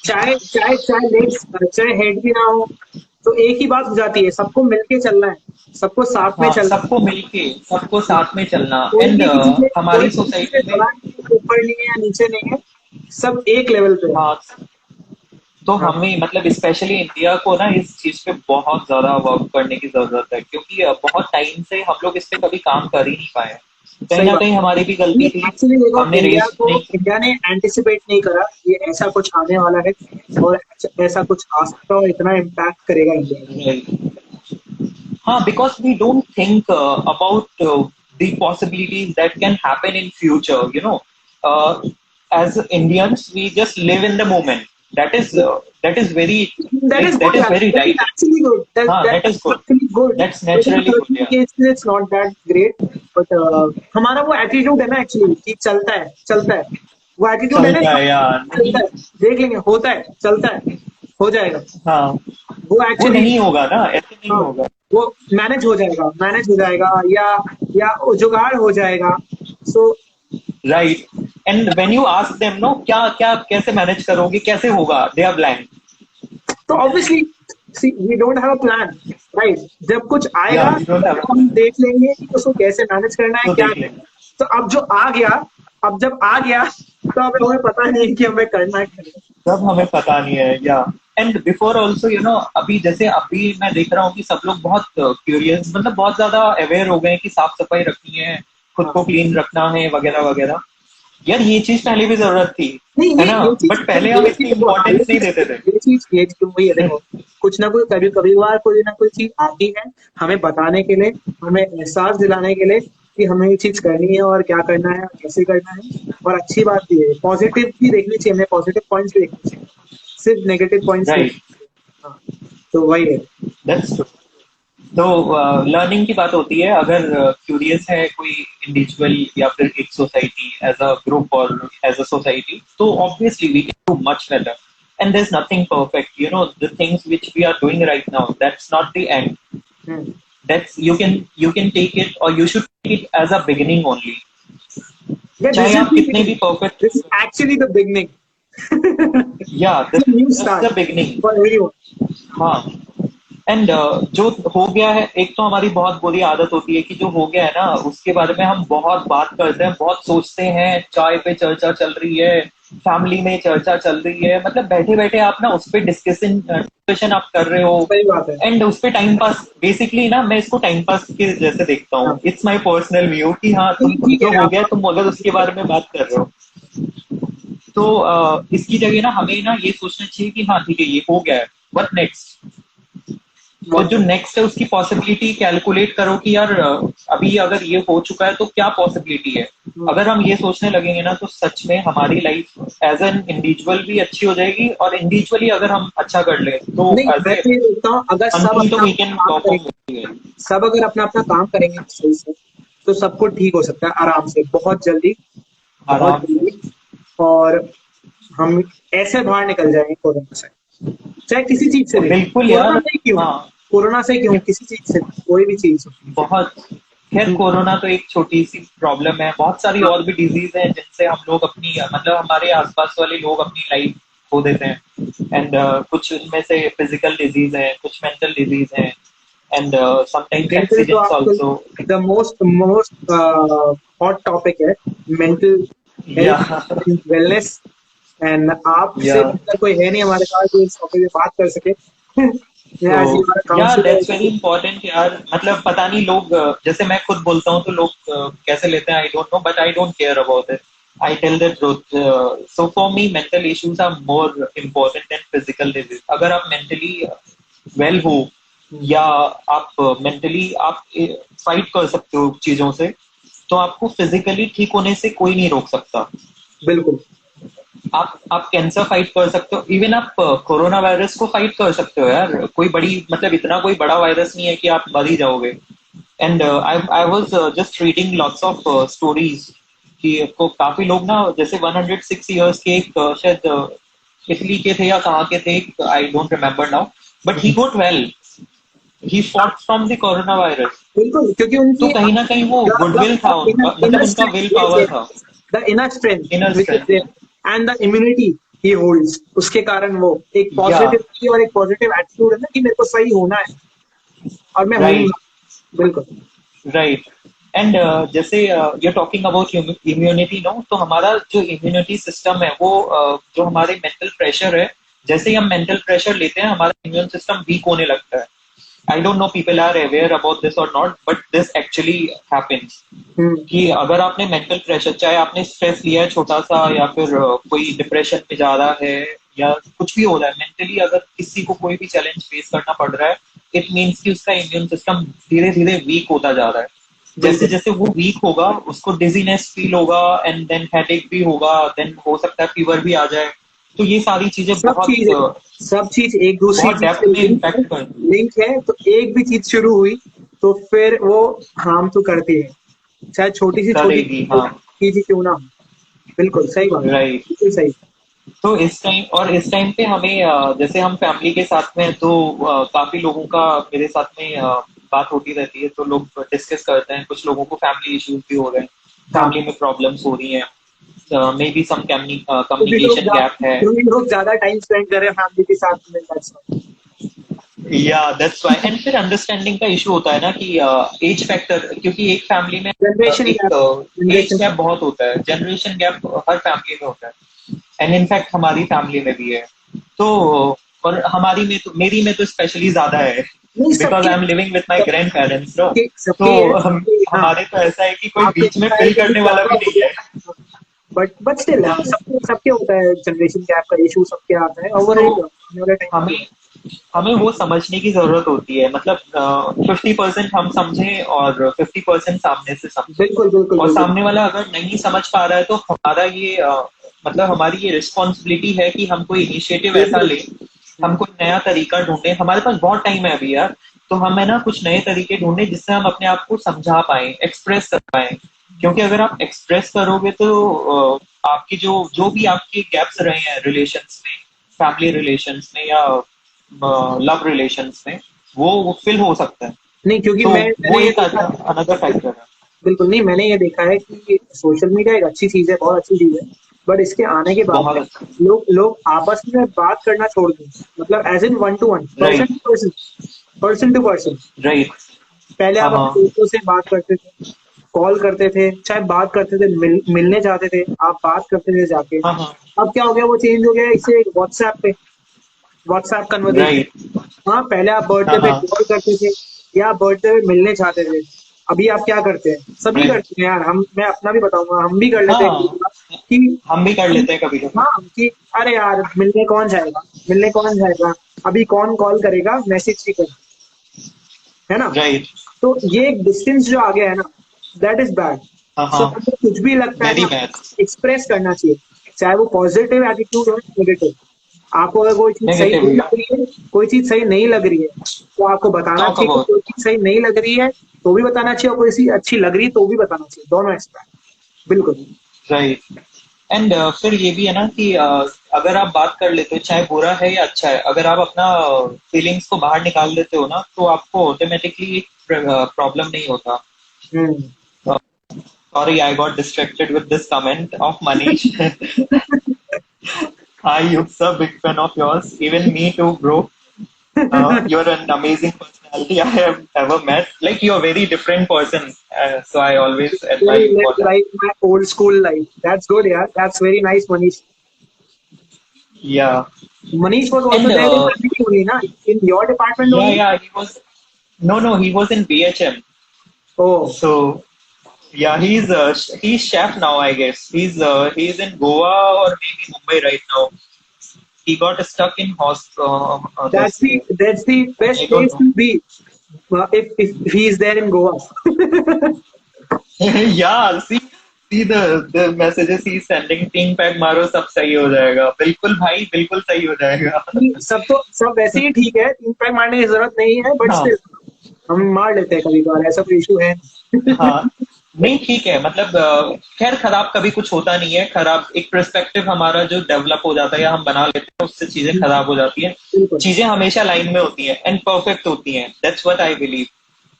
चाहे चाहे चाहे लेग्स चाहे हेड भी ना हो, तो एक ही बात हो जाती है, सबको मिलके चलना है, सबको साथ में चलना. सबको साथ में चलना. एंड हमारी सोसाइटी में ऊपर नहीं है या नीचे नहीं है, सब एक लेवल पे. हाँ. तो हमें मतलब स्पेशली इंडिया को ना इस चीज पे बहुत ज्यादा वर्क करने की जरूरत है, क्योंकि बहुत टाइम से हम लोग इस पे कभी काम कर ही नहीं पाए. कहीं ना कहीं हमारी भी गलती थी. हमने इंडिया ने एंटिसिपेट नहीं करा ये ऐसा कुछ आने वाला है और ऐसा कुछ आ सकता है, इतना इम्पैक्ट करेगा इंडिया. हाँ, because we don't think about the possibilities that can happen in future. As Indians, we just live in the moment. That is very right. Actually good. That is good. Actually good. That's naturally good. Yeah. It's not that great, but हमारा वो एटीट्यूड है ना एक्चुअली कि चलता है. वो एटीट्यूड है ना, चलता है, देख लेंगे, होता है, चलता है, हो जाएगा. हाँ. वो एक्चुअली नहीं होगा ना, ऐसे नहीं होगा. वो मैनेज हो जाएगा या जुगाड़ हो जाएगा. So right. And when you ask them, no, क्या कैसे मैनेज करोगे, कैसे होगा, they are blank. तो obviously see, we don't have a plan, right? जब कुछ आएगा हम देख लेंगे कि उसको कैसे मैनेज करना है, क्या. तो अब जो आ गया, जब आ गया तो अब हमें पता नहीं है कि हमें करना है. तब हमें पता नहीं है. या एंड बिफोर ऑल्सो अभी मैं देख रहा हूँ कि सब लोग बहुत क्यूरियस, मतलब बहुत ज्यादा अवेयर हो गए हैं कि साफ सफाई रखनी है, खुद को क्लीन रखना है, वगैरह वगैरह. यार ये चीज पहले भी जरूरत थी, नहीं, है ना, ये चीज बट पहले हम इतनी इम्पोर्टेंस नहीं देते थे। ये चीज क्यों हुई है, देखो कुछ ना कोई कभी कभी बार कोई ना कोई चीज आती है हमें बताने के लिए, हमें एहसास दिलाने के लिए कि हमें ये चीज करनी है और क्या करना है और कैसे करना है। और अच्छी बात भी है, पॉजिटिव भी देखनी चाहिए, हमें पॉजिटिव पॉइंट्स भी देखने चाहिए, सिर्फ नेगेटिव पॉइंट्स नहीं। राइट, हाँ, तो वही है। That's true. तो लर्निंग की बात होती है, अगर क्यूरियस है कोई इंडिविजुअल या फिर एक सोसाइटी एज अ ग्रुप और एज अ सोसाइटी, तो obviously we can do much better. And there is nothing perfect, you know, the things which we are doing right now, that's not the end. Hmm, that's you can take it, or you should take it as a beginning only। yeah, चाहे this is आप the कितने beginning. भी perfect, This is actually the beginning. या It's a new this start the beginning. for everyone. हाँ। एंड जो हो गया है, एक तो हमारी बहुत बुरी आदत होती है कि जो हो गया है ना उसके बारे में हम बहुत बात करते हैं, बहुत सोचते हैं, चाय पे चर्चा चल रही है, फैमिली में चर्चा चल रही है, मतलब बैठे बैठे आप ना उस पर डिस्कशन आप कर रहे हो। सही बात है। एंड उस पे टाइम पास, बेसिकली ना मैं इसको टाइम पास के जैसे देखता हाँ, हूँ, इट्स माई पर्सनल व्यू कि हाँ तुम ठीक जो है हो आप। गया तुम अगर उसके बारे में बात कर रहे हो, तो इसकी जगह ना हमें ना ये सोचना चाहिए कि हाँ ठीक है ये हो गया है, व्हाट नेक्स्ट। तो जो नेक्स्ट है उसकी पॉसिबिलिटी कैलकुलेट करो कि यार अभी अगर ये हो चुका है तो क्या पॉसिबिलिटी है। अगर हम ये सोचने लगेंगे ना तो सच में हमारी लाइफ एज एन इंडिविजुअल भी अच्छी हो जाएगी, और इंडिविजुअली अगर हम अच्छा कर ले तो नहीं, एज मैं ए तो ये देखता हूँ, अगर सब कंट्री तो अपना वी अपना कैन काम परफॉर्म। करेंगे, सब अगर अपना अपना काम करेंगे सही से, तो सब कुछ ठीक हो सकता है आराम से, बहुत जल्दी, बहुत आराम से। जल्दी। और हम ऐसे बाहर निकल जाएंगे कोरोना से, चाहे किसी चीज से भी। बिल्कुल कोरोना यार। से ही क्यों, हाँ, कोरोना से क्यों, किसी चीज से, कोई भी चीज हो। बहुत। खैर हम्म, कोरोना तो एक छोटी सी प्रॉब्लम है, बहुत सारी हाँ, और भी डिजीज हैं जिनसे हम लोग अपनी, मतलब हमारे आसपास वाले लोग अपनी लाइफ खो देते हैं। एंड कुछ उनमें से फिजिकल डिजीज है, कुछ मेंटल डिजीज है, एंड समटाइम्स मेंटल तो एक्सीडेंट्स आजकल also. The most most hot topic है, मेंटल या हेल्थ एंड वेलनेस। एंड या आपसे बेहतर कोई है नहीं हमारे पास जो इस टॉपिक पे बात कर सके। तो एज यू आर या काउंसलर। दैट्स वेरी इंपॉर्टेंट यार, मतलब पता नहीं लोग जैसे मैं खुद बोलता हूँ तो लोग कैसे लेते हैं, I don't know, but I don't care about it. I tell the truth. So for me mental issues are more important than physical disease. अगर आप मेंटली वेल हो, या आप मेंटली आप फाइट कर सकते हो चीजों से, तो आपको फिजिकली ठीक होने से कोई नहीं रोक सकता। बिल्कुल। आप कैंसर फाइट कर सकते हो, इवन आप कोरोना वायरस को फाइट कर सकते हो यार, कोई बड़ी, मतलब इतना कोई बड़ा वायरस नहीं है कि आप मर ही जाओगे। And I was just reading lots of stories कि को काफी लोग ना, जैसे 106 इयर्स के एक शायद इटली के थे या कहाँ के थे, I don't remember now, but he got well, he हाँ, fought from the corona virus. बिल्कुल, क्योंकि तो उनकी कहीं ना कहीं वो गुडविल था उनका, मतलब inner उनका will strength, yes, power yes, था, the inner strength inner which is strength. there and the immunity he holds, उसके कारण वो एक या पॉजिटिविटी और एक पॉजिटिव एटीट्यूड है ना कि मेरे को सही होना है और मैं राइट, हूँ। बिल्कुल। राइट। एंड जैसे you talking about immunity, no, तो हमारा जो इम्यूनिटी सिस्टम है वो जो हमारे मेंटल प्रेशर है, जैसे ही हम मेंटल प्रेशर लेते हैं हमारा इम्यून सिस्टम वीक होने लगता है। I don't know people are aware about this और not, but this actually happens. Hmm, कि अगर आपने मेंटल प्रेशर, चाहे आपने स्ट्रेस लिया है छोटा सा, या फिर कोई डिप्रेशन में जा रहा है, या कुछ भी हो रहा है मेंटली, अगर किसी को कोई भी चैलेंज फेस करना पड़ रहा है, इट मीन्स कि उसका इम्यून सिस्टम धीरे धीरे वीक होता जा रहा है। जैसे बिल्कुल। जैसे वो वीक होगा उसको डिजीनेस फील होगा, एंड देन हेडेक भी होगा, देन हो सकता है फीवर भी आ जाए। तो ये सारी चीजें सब चीज सब चीज एक दूसरी बहुत चीज डेप्थ से में इम्पैक्ट करती है। लिंक है, तो एक भी चीज शुरू हुई तो फिर वो हार्म तो करती है, चाहे छोटी करेगी, हाँ। चीज ही क्यों ना हो। बिल्कुल सही बात है, राइट। बिल्कुल सही। तो इस टाइम पे हमें जैसे हम फैमिली के साथ में, तो काफी लोगों का मेरे साथ में बात होती रहती है, तो लोग डिस्कस करते हैं, कुछ लोगों को फैमिली इश्यूज भी हो रहे हैं, हाँ, फैमिली में प्रॉब्लम्स हो रही हैं, मे बी सम क्योंकि कम्युनिकेशन गैप है। लोग ज्यादा टाइम स्पेंड कर रहे हैं फैमिली के साथ में, that's why। या दैट्स व्हाई। एंड फिर अंडरस्टैंडिंग का इशू होता है ना कि एज फैक्टर, क्योंकि एक फैमिली में जनरेशन एक गैप, एज जनरेशन। गैप बहुत होता है, जनरेशन गैप हर फैमिली में होता है, एंड इनफैक्ट हमारी फैमिली में भी है। तो और हमारी में तो, मेरी में तो स्पेशली ज्यादा है, नहीं, बिकॉज सबके I am living with my grand parents, no. सबके तो सबके है, हाँ। हमारे तो ऐसा है कि कोई आपके बीच में पास फिल कुछ करने वाला ज्यादा भी हो नहीं है। गया, बट स्टिल सबके सबके होता है, जनरेशन गैप का इशू सबके आता है ओवर तो टाइम। हमें हमें वो समझने की जरूरत होती है, मतलब 50% हम समझें और 50% सामने से समझे। बिल्कुल बिल्कुल और बिल्कुल। सामने वाला अगर नहीं समझ पा रहा है तो हमारा ये मतलब हमारी ये रिस्पॉन्सिबिलिटी है कि हम कोई इनिशिएटिव ऐसा बिल्कुल। लें, हम कोई नया तरीका ढूंढे। हमारे पास बहुत टाइम है अभी यार, तो हम है ना कुछ नए तरीके ढूंढे जिससे हम अपने आप को समझा पाए, एक्सप्रेस कर पाए। क्योंकि अगर आप एक्सप्रेस करोगे तो आपकी जो जो भी आपके गैप्स रहे हैं रिलेशंस में, फैमिली रिलेशंस में या लव रिलेशंस में, वो फिल हो सकता है। नहीं, क्योंकि तो वो मैंने ये एक देखा अनदर है। फैक्टर है। बिल्कुल नहीं, मैंने ये देखा है कि सोशल मीडिया एक अच्छी चीज है, बहुत अच्छी चीज है। बट इसके आने के बाद बहुत में अच्छा। लोग लोग आपस में बात करना छोड़ दें, मतलब as in one to one, person right. To person, person to person. Right. पहले हाँ आप हाँ। अपने दोस्तों से बात करते थे, कॉल करते थे, चाहे बात करते थे, मिलने जाते थे, आप बात करते थे जाके। हाँ हाँ। अब क्या हो गया, वो चेंज हो गया इसे व्हाट्सएप पे, व्हाट्सएप कन्वर्जेशन। राइट। हाँ, पहले आप बर्थडे हाँ पे हाँ। कॉल करते थे या बर्थडे पे मिलने चाहते थे। अभी आप क्या करते हैं, सभी राइट। करते हैं यार, हम मैं अपना भी बताऊंगा, हम भी कर लेते हैं कभी हाँ, कभार कि हम भी कर लेते हैं कभी कभी। हाँ कि अरे यार मिलने कौन जाएगा, मिलने कौन जाएगा, अभी कौन कॉल करेगा, मैसेज ही कर, है ना। राइट। तो ये एक डिस्टेंस जो आ गया है ना, दैट इज बैड। हाँ सो हाँ। हमें कुछ भी लगता है वेरी ना, बैड। एक्सप्रेस करना चाहिए, चाहे वो पॉजिटिव एटीट्यूड हो, नेगेटिव। आपको अगर कोई चीज सही नेगेटिव नहीं या लग रही है, कोई चीज सही नहीं लग रही है, तो आपको बताना टॉक चाहिए। अबाउट। कोई चीज सही नहीं लग रही है तो भी बताना चाहिए, और कोई चीज अच्छी लग रही है तो भी बताना चाहिए, दोनों एक्सपर्ट। बिल्कुल। राइट। एंड फिर ये भी है ना कि अगर आप बात कर लेते हो, चाहे बुरा है या अच्छा है, अगर आप अपना फीलिंग्स को बाहर निकाल देते हो ना, तो आपको ऑटोमेटिकली एक प्रॉब्लम नहीं होता। Hmm. Sorry, I got distracted with this comment of Manish. Hi, Yuksa, big fan of yours. Even me too, bro. You're an amazing personality I have ever met. Like, you're a very different person. So I always admire you for that. Like my old school life. That's good, yeah. That's very nice, Manish. Yeah. Manish was also And there in Nandini only, na? In your department yeah, only? yeah, he was. No, no, he was in BHM. Oh, So yeah, he's chef now, I guess. He's in Goa or maybe Mumbai right now. He got stuck in that's this. the I best don't place know. to be if he is there in Goa. Yeah, see the messages he's sending, team pack मारो सब सही हो जाएगा। बिल्कुल भाई, बिल्कुल सही हो जाएगा। सब वैसे ही ठीक है, इम्पैक्ट मारने की जरूरत नहीं है, बट हाँ स्टिल हम मार लेते हैं कभी कभार, ऐसा कोई इशू है नहीं। हाँ। नहीं ठीक है, मतलब खैर खराब कभी कुछ होता नहीं है। खराब एक पर्सपेक्टिव हमारा जो डेवलप हो जाता है या हम बना लेते हैं, उससे चीजें खराब हो जाती हैं। बिल्कुल। चीजें हमेशा लाइन में होती हैं एंड परफेक्ट होती हैं। That's what I believe.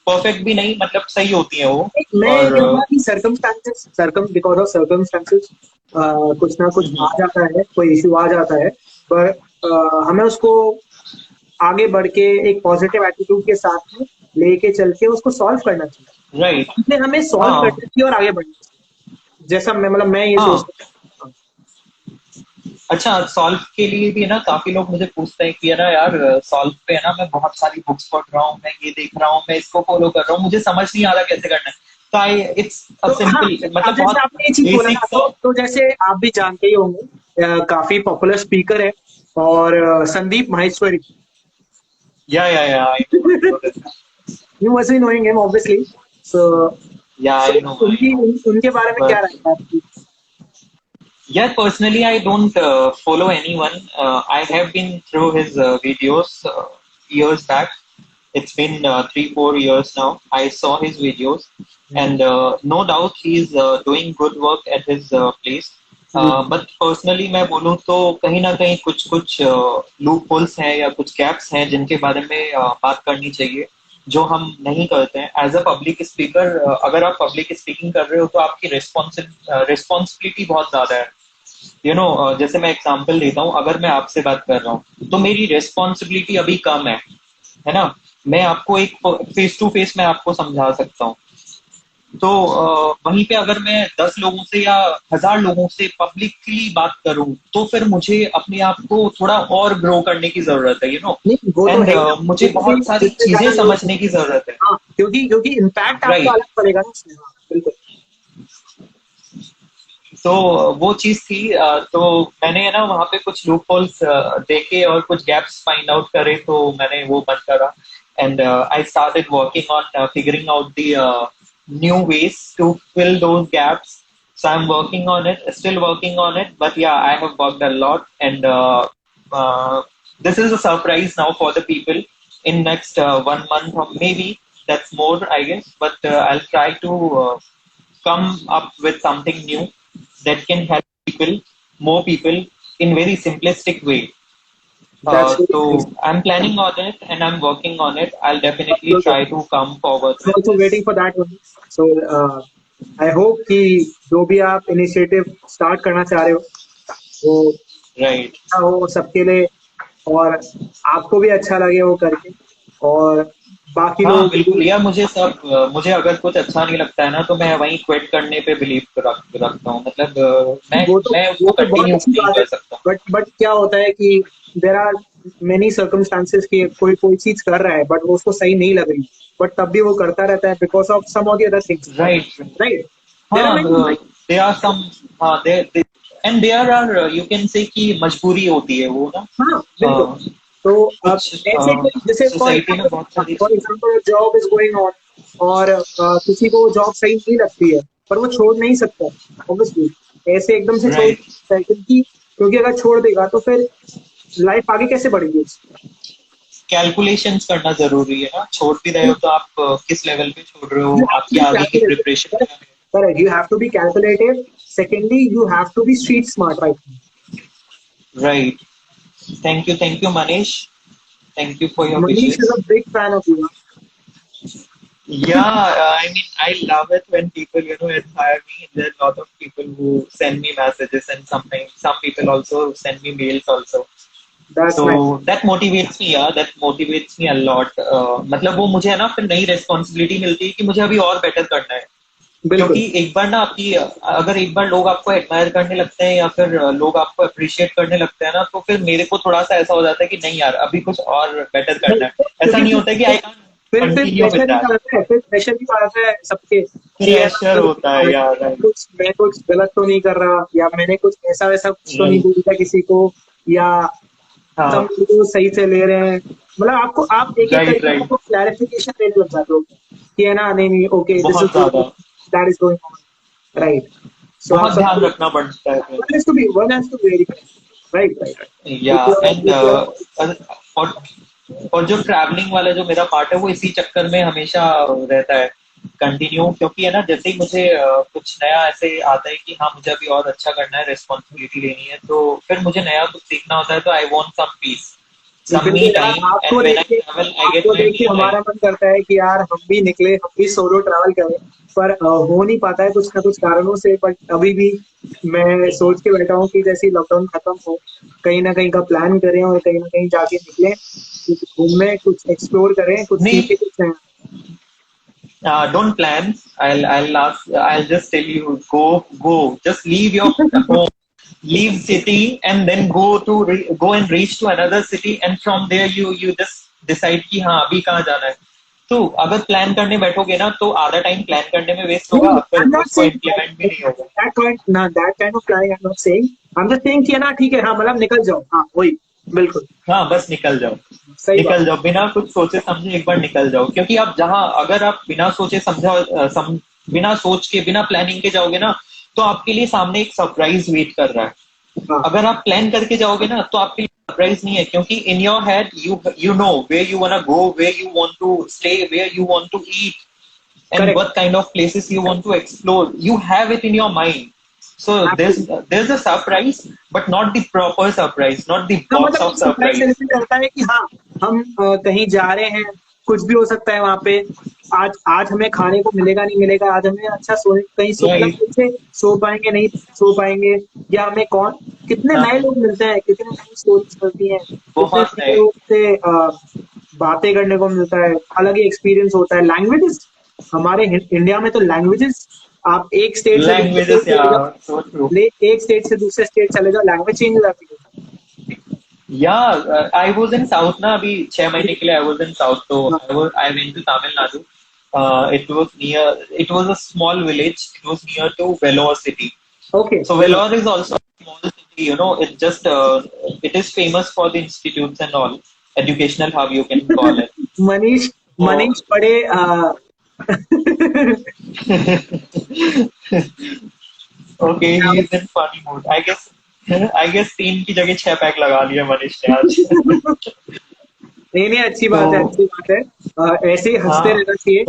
Perfect भी नहीं, मतलब सही होती हैं वो। मैं ये और कहूंगा कि सर्कमस्टांसेस, बिकॉज ऑफ सर्कमस्टांसेस कुछ ना कुछ आ जाता है, कोई इशू आ जाता है, पर हमें उसको आगे बढ़ के एक पॉजिटिव एटीट्यूड के साथ में लेके चल के उसको सॉल्व करना चाहिए। राइट। इसलिए हमें सॉल्व हाँ करना चाहिए और आगे बढ़ना चाहिए, जैसा मैं मतलब मैं ये हाँ। सोचता हूँ। अच्छा, सॉल्व के लिए भी है ना, काफी लोग मुझे पूछते हैं कि है ना यार, सॉल्व पे है ना मैं बहुत सारी बुक्स पढ़ रहा हूँ, मैं ये देख रहा हूँ, मैं इसको फॉलो कर रहा हूँ, मुझे समझ नहीं आ रहा कैसे करना है। तो आई इट्स अ तो हाँ, सिंपल, अब मतलब जैसे बहुत आपने ये चीज बोला ना, बेसिक सा। तो जैसे आप भी जानते ही होंगे, काफी पॉपुलर स्पीकर है, और Sandeep Maheshwari. Yeah I know this. You must be knowing him obviously. So yeah so I know उनके बारे में क्या बट राय है आपकी? yeah, personally, I don't follow anyone. I have been through his videos years back. It's been 3 4 years now. I saw his videos, and no doubt he's doing good work at his place. But personally, मैं बोलूँ तो कहीं ना कहीं कुछ कुछ लूप होल्स हैं या कुछ गैप्स हैं जिनके बारे में बात करनी चाहिए, जो हम नहीं करते हैं एज अ पब्लिक स्पीकर। अगर आप पब्लिक स्पीकिंग कर रहे हो तो आपकी रिस्पॉन्सिबिलिटी बहुत ज्यादा है। जैसे मैं एग्जांपल देता हूँ, अगर मैं आपसे बात कर रहा हूँ तो मेरी रिस्पॉन्सिबिलिटी अभी कम है ना। मैं आपको एक फेस टू फेस मैं आपको समझा सकता हूँ। तो वहीं पे अगर मैं 10 लोगों से या 1000 लोगों से पब्लिकली बात करूं, तो फिर मुझे अपने आप को थोड़ा और ग्रो करने की जरूरत है, नहीं, वो तो एंड है ही ना, मुझे जितने बहुत सारी जितने चीजें ज्यादा लोग समझने की जरूरत है। हाँ, क्योंकि क्योंकि इम्पैक्ट आपका राइट। अलग पड़ेगा ना उसमें। हाँ, बिल्कुल। तो वो चीज थी। तो मैंने है ना वहाँ पे कुछ लूप होल्स देखे और कुछ गैप्स फाइंड आउट करे, तो मैंने वो बंद करा। And I started working on figuring out the new ways to fill those gaps. So I'm working on it, still working on it, but yeah, I have worked a lot, and uh, this is a surprise now for the people in next 1 month or maybe that's more, I guess. But I'll try to come up with something new that can help people, more people, in very simplistic way. That's really So nice. I'm planning on it and I'm working on it. I'll definitely I'm try to come forward with also this. waiting for that one. So I hope कि जो भी आप इनिशिएटिव स्टार्ट करना चाह रहे हो वो Right. अच्छा हो सबके लिए, और आपको भी अच्छा लगे वो करके, और बाकी हाँ लोगों को बिल्कुल भी। यार, मुझे अगर कुछ अच्छा नहीं लगता है ना, तो मैं वहीं क्विट करने पे बिलीव रखता हूँ। मतलब मैं वो उसको तो बहुत कंटिन्यू अच्छी नहीं बात है। कर सकता। बट क्या होता है कि देर आर मेनी सर्कमस्टांसेस कि कोई कोई चीज कर रहा है बट वो उसको सही नहीं लग रही, बट तब भी वो करता रहता है because of some of the other things, right. Right? There are हाँ, मेनी। They are some. हाँ, they and there are, you can say कि मजबूरी होती है वो ना। हाँ बिल्कुल। अ, तो अब कुछ ऐसे कोई जैसे सोसाइटी में बहुत सारी for example job is going on, और किसी को जॉब सही नहीं लगती है पर वो छोड़ नहीं सकता ऑब्वियसली, ऐसे एकदम से छोड़ नहीं राइट। सकता है, क्योंकि अगर छोड़ देगा तो फिर लाइफ आगे कैसे बढ़ेगी उसकी? कैलकुलेशंस करना जरूरी है ना। छोड़ भी रहे हो तो आप किस लेवल पे छोड़ रहे हो, You have to आपकी be आगे की calculated. Preparation Correct. क्या है। Correct. You have to be calculated. Secondly, you have to be street smart, right? Right. Thank you Manish, thank you for your Manish is wishes. a big fan of you. Yeah, I mean, I love it when people, admire me. There are a lot of people who send me messages, and sometimes some people also send me mails also. That's nice. So that motivates me, yeah, that motivates me a lot. मतलब वो मुझे है ना फिर नई रिस्पॉन्सिबिलिटी मिलती है कि मुझे अभी और बेटर करना है। बिल्कुल। क्योंकि एक बार ना आपकी, अगर एक बार लोग आपको एडमायर करने लगते हैं या फिर लोग आपको अप्रिशिएट करने लगते हैं ना, तो फिर मेरे को थोड़ा सा ऐसा हो जाता है कि नहीं यार, अभी कुछ और बेटर नहीं, करना है। ऐसा क्योंकि नहीं होता है कि आई कैन फिर कंटिन्यू विद प्रेशर भी दैट। आता है, फिर प्रेशर भी आता है सबके कि है ना, प्रेशर होता है यार। मैं कुछ गलत तो नहीं कर रहा, या मैंने कुछ ऐसा वैसा कुछ तो नहीं बोल राइट। दिया किसी को, या हाँ। सब लोग सही से ले रहे हैं। मतलब आपको आप एक एक राइट करके राइट। आपको क्लैरिफिकेशन देने लग जाते हो कि है ना, नहीं नहीं, ओके दिस बहुत इज ज्यादा। That is going on, right? So आप बहुत ध्यान सब रखना पड़ता है फिर। One has to very, right right. या एंड और और जो ट्रैवलिंग वाला जो मेरा पार्ट है वो इसी चक्कर में हमेशा रहता है कंटिन्यू। क्योंकि है ना, जैसे ही मुझे कुछ नया ऐसे आता है कि हाँ मुझे अभी और अच्छा करना है, रिस्पॉन्सिबिलिटी लेनी है, तो फिर मुझे नया कुछ सीखना होता है। तो आई वांट सम पीस, सम बिल्कुल मी यार, time, and when I travel I get my me हमारा टाइम। मन करता है कि यार हम भी निकले, हम भी सोलो ट्रैवल करें, पर हो नहीं पाता है कुछ ना कुछ कारणों से। बट अभी भी मैं सोच के बैठा हूँ कि जैसे ही लॉकडाउन खत्म हो, कहीं ना कहीं का प्लान करें और कहीं ना कहीं जाके निकलें, कुछ घूमने, कुछ एक्सप्लोर करें, कुछ नहीं, सीखे, कुछ नया। don't plan. I'll just tell you, go. Just leave your home, leave city, and then go and reach to another city, and from there you just decide कि हाँ अभी कहाँ जाना है। तो अगर प्लान करने बैठोगे ना, तो आधा टाइम प्लान करने में वेस्ट नहीं, होगा, फिर I'm not उसको saying इम्प्लीमेंट भी नहीं होगा। that kind, ना that kind of planning I'm not saying. I'm just saying कि है ना, ठीक है, हाँ मतलब निकल जाओ, हाँ वही, बिल्कुल हाँ बस निकल जाओ। सही बात। निकल जाओ बिना कुछ सोचे समझे, एक बार निकल जाओ। क्योंकि आप जहाँ, अगर आप बिना सोचे समझा बिना सोच के, बिना प्लानिंग के जाओगे ना, तो आपके लिए सामने एक सरप्राइज वेट कर रहा है। हाँ अगर आप प्लान करके जाओगे ना, तो आपके लिए सरप्राइज नहीं है। क्योंकि in your head you know where you want go, where you want to stay, where you want to eat, and correct. what kind of places you want to explore. You have it in your mind. So there's a surprise, but not the proper surprise, not the हाँ box मतलब of एक सरप्राइज surprise. एलिमेंट रहता है कि हाँ हम कहीं जा रहे हैं, कुछ भी हो सकता है वहां पे। आज आज हमें खाने को मिलेगा नहीं मिलेगा, आज हमें अच्छा सोने कहीं मतलब Right. कैसे सो पाएंगे नहीं सो पाएंगे, या हमें कौन कितने नए हाँ, लोग मिलते हैं, कितने नई स्टोरीज मिलती हैं, कितने बहुत नए है। लोग से बातें करने को मिलता है, अलग ही एक्सपीरियंस होता है। लैंग्वेजेस हमारे इंडिया में तो लैंग्वेजेस, आप एक स्टेट से दूसरे स्टेट Languages, चले yeah, जाओ, so true. एक स्टेट से दूसरे स्टेट चले जाओ, लैंग्वेज चेंज हो जाती है। Yeah, I was in South ना, अभी 6 महीने के लिए I was in South, तो I went to Tamil Nadu. It was a small village. It was near to Vellore city. Okay. So Vellore is also a small city, you know, it just it is famous for the institutes and all, educational hub you can call it. Manish So Manish पढ़े okay, he is in funny mood. I guess 3 की जगह 6 पैक लगा लिया मनीष ने आज. नहीं नहीं, अच्छी बात है, तो अच्छी बात है। ऐसे ही हाँ, तो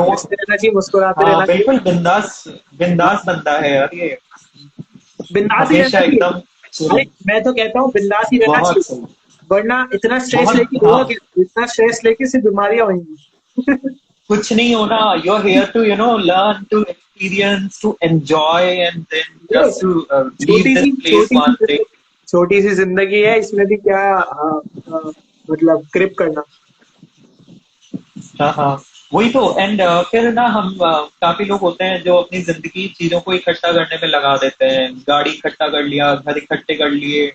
हंसते रहना चाहिए, मुस्कुराते हाँ रहना चाहिए। बिल्कुल बिंदास बिंदास बंदा है यार ये, बिंदास ही रहना हमेशा चाहिए। एकदम अरे chill, मैं तो कहता हूँ बिंदास ही रहना बहुत चाहिए, सही, वरना इतना स्ट्रेस बहुत लेके हाँ, होगा क्या? इतना स्ट्रेस लेके सिर्फ बीमारियां होंगी। कुछ नहीं होना. You are here to learn, to experience, to enjoy and then देखो, just to leave this place one day. छोटी सी जिंदगी है, इसमें भी क्या मतलब क्रिप करना। हाँ हाँ, वही तो. एंड फिर ना हम काफी लोग होते हैं जो अपनी जिंदगी चीजों को इकट्ठा करने में लगा देते हैं. गाड़ी इकट्ठा कर लिया, घर इकट्ठे कर लिए,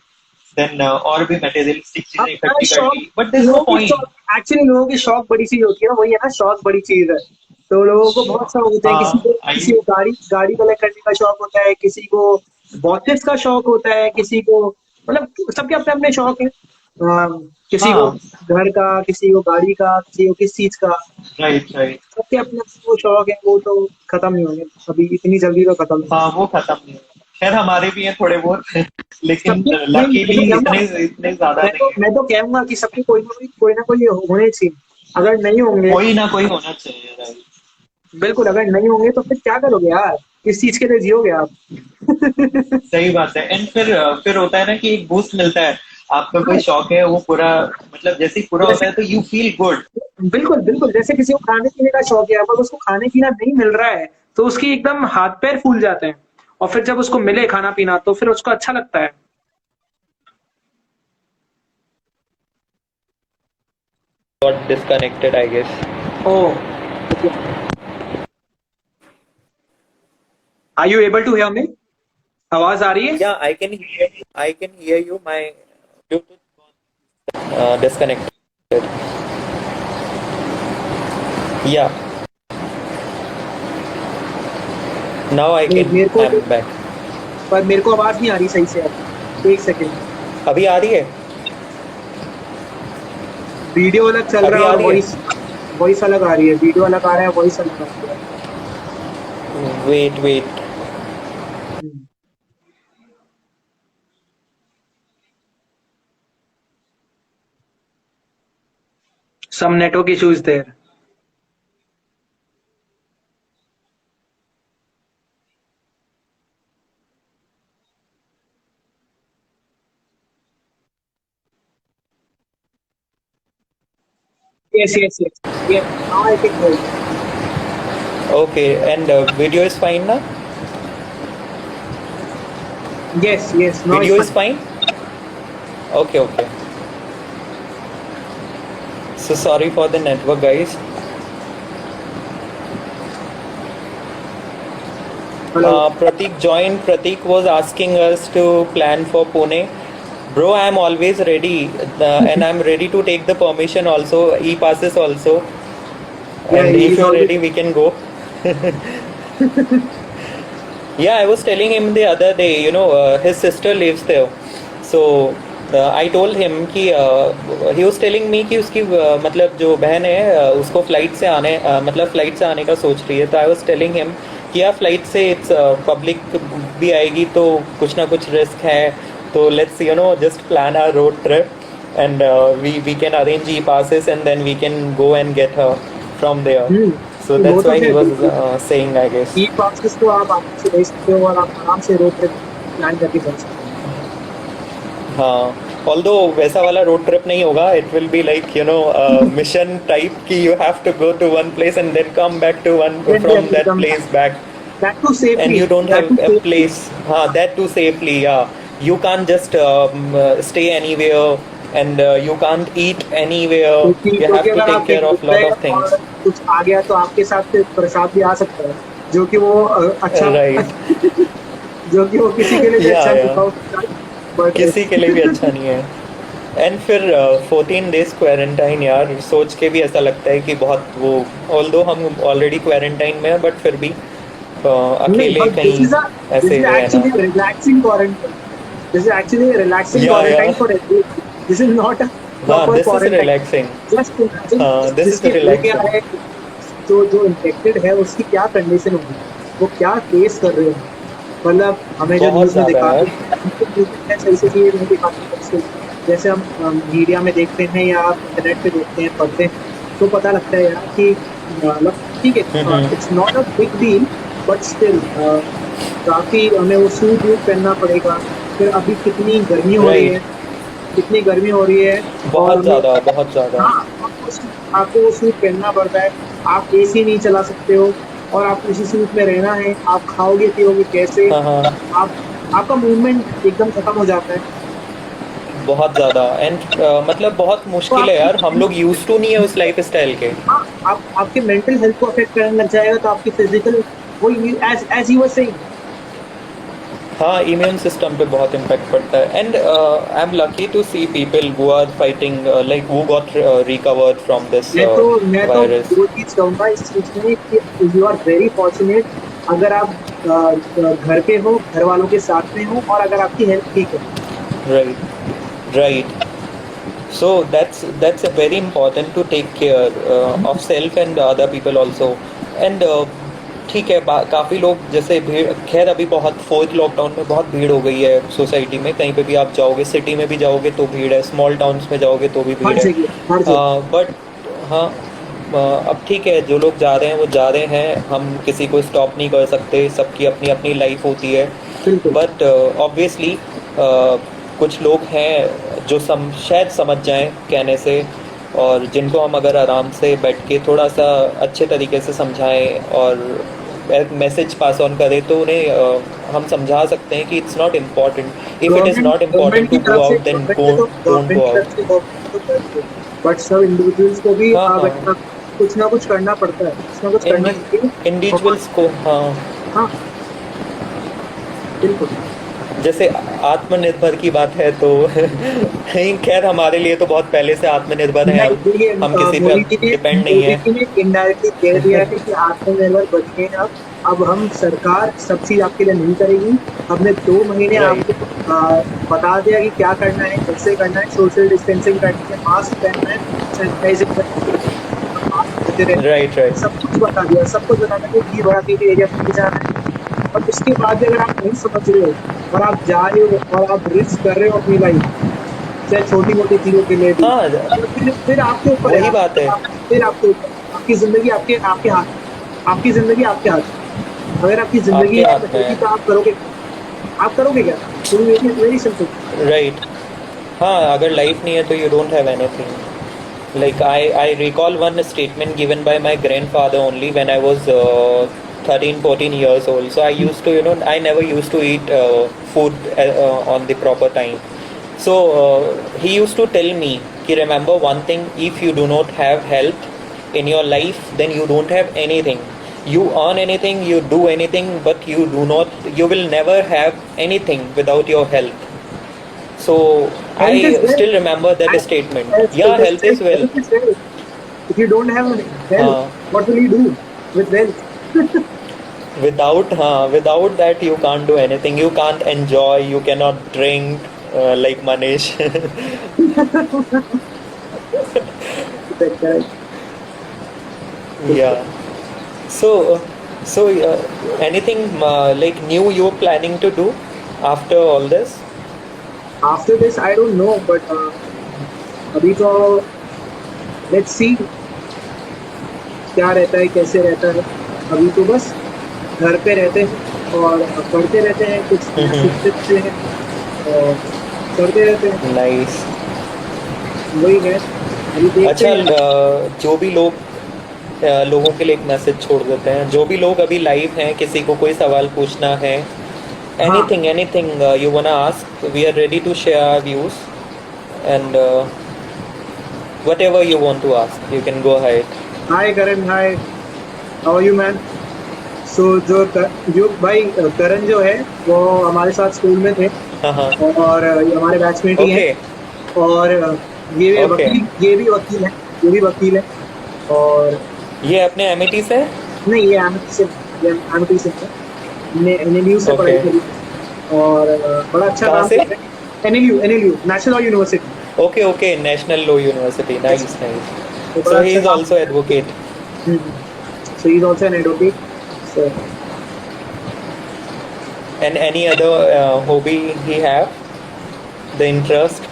देन और भी मटेरियलिस्टिक अब चीजें इकट्ठी कर शौक, ली, बट देयर इज नो लोगों की पॉइंट. शौक, एक्चुअली लोगों की शौक बड़ी चीज होती है ना, वही है ना, शौक बड़ी चीज है। तो लोगों को बहुत शौक होते हैं, हाँ आई. किसी को गाड़ी गाड़ी कलेक्ट करने का शौक होता है, किसी को वॉचेस का शौक होता है, किसी को मतलब सबके अपने अपने शौक है। किसी को हाँ घर का, किसी को गाड़ी का, किसी को किस चीज का। Right right. सबके अपने अपने वो शौक है, वो तो खत्म नहीं होंगे अभी, इतनी जल्दी तो खत्म नहीं होंगे। हाँ वो खत्म नहीं है. खैर हमारे भी हैं थोड़े बहुत लेकिन सबके नहीं, लकीली इतने इतने ज्यादा नहीं है. मैं तो कहूंगा कि सबके कोई ना कोई होने चाहिए। अगर नहीं होंगे, कोई ना कोई होना चाहिए राइट. बिल्कुल, अगर नहीं होंगे तो फिर क्या करोगे यार? किस चीज के लिए जियोगे आप? सही बात है. एंड फिर होता है ना कि एक बूस्ट मिलता है. आपका कोई शौक है वो पूरा, मतलब जैसे ही पूरा होता जैसे है तो यू फील गुड. बिल्कुल बिल्कुल, जैसे किसी को खाने पीने का शौक है, अगर उसको खाने पीना नहीं मिल रहा है तो उसकी एकदम हाथ पैर फूल जाते हैं, और फिर जब उसको मिले खाना पीना तो फिर उसको अच्छा लगता है। Got disconnected, I guess. Oh, are you able to hear me? आवाज आ रही है? Yeah, I can hear you. I can hear you. My Bluetooth disconnected. Yeah. Now I can. मेरे को I'm back. पर मेरे को आवाज नहीं आ रही सही से अब। एक सेकेंड, अभी आ रही है? वीडियो अलग चल अभी रहा है आ और रही है? वॉइस वॉइस अलग आ रही है। वीडियो अलग आ रहा है, वॉइस अलग आ रही है। Wait. Some network issues there. Yes. Yeah, now I can hear you. Okay. And video is fine now? Yes, now it's Video is fine. fine? Okay. So sorry for the network, guys. Hello. Pratik joined. Pratik was asking us to plan for Pune. Bro, I'm always ready, and I'm ready to take the permission also, e-passes also. Yeah, And if he's you're always ready, we can go. Yeah, I was telling him the other day, his sister lives there. So I told him कि he was telling me कि उसकी मतलब जो बहन है उसको फ्लाइट से आने मतलब फ्लाइट से आने का सोच रही है. तो I was telling him कि यार फ्लाइट से इट्स पब्लिक भी आएगी तो कुछ ना कुछ रिस्क है. तो let's just plan our road trip, and we can arrange e-passes, and then we can go and get her from there. So वो that's तो why है। he was saying, I guess. E passes तो आप आराम से ले सकते हो और आप आराम से रोड ट्रिप प्लान करके जा सकते हो। हाँ, although वैसा वाला रोड ट्रिप नहीं होगा. It will be like mission type कि you have to go to one place and then come back to one Then we have from to that come back. place back, That too and safely. you don't That have too a safely. place. That too safely. Yeah, you can't just stay anywhere, and you can't eat anywhere. You क्योंकि have to अगर take आप कहीं care of रुक lot गए of things. और कुछ आ गया तो आपके साथ फिर प्रसाद भी आ सकता है, जो कि वो अच्छा Right. जो कि वो किसी के लिए भी अच्छा नहीं Yeah. हो सकता है, बट किसी के लिए भी अच्छा नहीं है. एंड फिर 14 डेज क्वारंटाइन, यार सोच के भी ऐसा लगता है कि बहुत वो, ऑल्दो हम ऑलरेडी क्वारंटाइन में है, बट फिर भी नहीं, अकेले but कहीं this ऐसे is रहना। actually a relaxing quarantine. This is actually a relaxing या quarantine for everyone. This is not a हाँ, proper this is quarantine. Relaxing. Just imagine हाँ, दिस इज जिसके हो गया रिलैक्सिंग। है, जो जो इन्फेक्टेड है उसकी क्या कंडीशन होगी, वो क्या फेस कर रहे हैं। मतलब हमें जो बहुत न्यूज में ज्यादा दिखाते यार। हैं, हमको न्यूज में सही से चीजें नहीं दिखाते हैं उसको। जैसे हम मीडिया में देखते हैं या इंटरनेट पे देखते हैं, पढ़ते हैं, तो पता लगता है यार कि मतलब ठीक है, hmm. It's not a big deal, but still काफी हमें वो सूट वूट पहनना पड़ेगा। फिर अभी कितनी गर्मी हो रही है, राइट। कितनी गर्मी हो रही है, और बहुत हमें, ज्यादा, बहुत ज्यादा। हाँ, आपको वो सूट पहनना पड़ता है। आप एसी नहीं चला सकते हो, और आपको उसी सूट में रहना है। आप खाओगे पियोगे कैसे? हाँ हाँ, आप आपका मूवमेंट एकदम खत्म हो जाता है। बहुत ज़्यादा। एंड मतलब बहुत तो मुश्किल है यार, हम आपकी, लोग यूज टू नहीं है उस लाइफ स्टाइल के। हाँ, आप आपके मेंटल हेल्थ को अफेक्ट करने लग जाएगा, तो आपकी फिजिकल, वही as as you were saying. हाँ, इम्यून सिस्टम पे बहुत इम्पैक्ट पड़ता है। And I am lucky to see people who are fighting, like who got recovered from this मैं तो वायरस। दो चीज कहूंगा इस चीज में कि यू आर वेरी फॉर्चुनेट अगर आप घर पे हो, घर वालों के साथ में हो, और अगर आपकी हेल्थ ठीक है। Right, right. So that's a very important to take care of self and other people also. And ठीक है, काफ़ी लोग जैसे भीड़, खैर अभी बहुत फोर्थ लॉकडाउन में बहुत भीड़ हो गई है सोसाइटी में। कहीं पे भी आप जाओगे, सिटी में भी जाओगे तो भीड़ है, स्मॉल टाउन्स में जाओगे तो भी हर भीड़ है। जगह, हर जगह। बट हाँ, अब ठीक है, जो लोग जा रहे हैं वो जा रहे हैं, हम किसी को स्टॉप नहीं कर सकते, सबकी अपनी अपनी लाइफ होती है। बिल्कुल। बट ऑब्वियसली कुछ लोग हैं जो शायद समझ जाएं कहने से, और जिनको हम अगर आराम से बैठ के थोड़ा सा अच्छे तरीके से समझाएं और मैसेज पास ऑन करें, तो उन्हें हम समझा सकते हैं कि it's not important, if it is government not important government की टू गो तरफ से आउट देन डोंट गवर्नमेंट गो की तरफ आउट। से गवर्नमेंट तो कर रही है, बट सब इंडिविजुअल्स को भी हाँ हाँ, बेटा कुछ ना कुछ करना पड़ता है, कुछ ना कुछ करना चाहिए। और इंडिविजुअल्स को, हाँ। हाँ, बिल्कुल। जैसे आत्मनिर्भर की बात है तो नहीं, खैर हमारे लिए तो बहुत पहले से आत्मनिर्भर हैं नहीं, हम देखिए, हम किसी पे अब डिपेंड नहीं मोदी है। जी ने इनडायरेक्टली कह दिया है कि आत्मनिर्भर बनिए। अब हम, सरकार सब चीज आपके लिए नहीं करेगी। हमने 2 महीने आपको राइट, बता दिया कि क्या करना है, कैसे करना है, सोशल डिस्टेंसिंग करनी है, मास्क पहनना है, सैनिटाइजिंग करनी है, मास्क देते रहना है। Right, right. सब कुछ बता दिया, सब कुछ बता दिया कि भीड़ भड़ाके के एरिया में नहीं जाना है। और उसके बाद भी अगर आप नहीं समझ रहे हो, और आप जा रहे हो, और आप रिस्क कर रहे हो अपनी लाइफ, चाहे छोटी मोटी चीजों के लिए भी, हाँ, तो फिर आपके ऊपर है। वही बात है। फिर आपके ऊपर है। आपकी जिंदगी आपके आपके हाथ में। आपकी जिंदगी आपके हाथ में। अगर आपकी जिंदगी आपके नहीं हाथ में बचेगी तो है। आप करोगे क्या? Very very simple. राइट। हाँ, अगर लाइफ नहीं है तो you don't have anything. Like I recall one statement given by my grandfather only when I was 13, 14 years old. So I used to, I never used to eat food on the proper time. So he used to tell me, कि remember one thing, if you do not have health in your life, then you don't have anything. You earn anything, you do anything, but you will never have anything without your health. So health is I still remember that wealth. statement. Yeah, health is health wealth. Is wealth. If you don't have health, हाँ, what will you do with wealth? without that you can't do anything. You can't enjoy. You cannot drink like Manish. Yeah. So, anything like new you're planning to do after all this? After this I don't know, but अभी तो लेट्स सी क्या रहता है, कैसे रहता है। अभी तो बस घर पे रहते हैं और पढ़ते रहते हैं, कुछ नया सीखते रहते हैं, और करते रहते हैं। Nice. वही है, अभी देखते अच्छा, हैं। जो भी लोग लोगों के लिए एक मैसेज छोड़ देते हैं, जो भी लोग अभी लाइव हैं, किसी को कोई सवाल पूछना है, हाँ, anything you wanna ask, we are ready to share our views, and whatever you want to ask, you can go ahead. Hi Karan, hi, how are you man? So जो भाई करण जो है, वो हमारे साथ स्कूल में थे, हाँ हाँ। और ये हमारे बैचमेट ही हैं। ओके, और ओके। ये भी वकील है, ये भी वकील है। और ये अपने एमिटी से? नहीं, ये एमएच से नहीं, एमिटी से हमने एनएलयू से पढ़ाई ओके। करी और बड़ा अच्छा कहाँ काम से? कर रहे हैं। NLU national law university. Okay okay, national law university, nice nice. तो सो बड़ा ही अच्छा इज काम आल्सो कर एडवोकेट। रहे हैं। So he is also an advocate. So And any other hobby he have? The interest?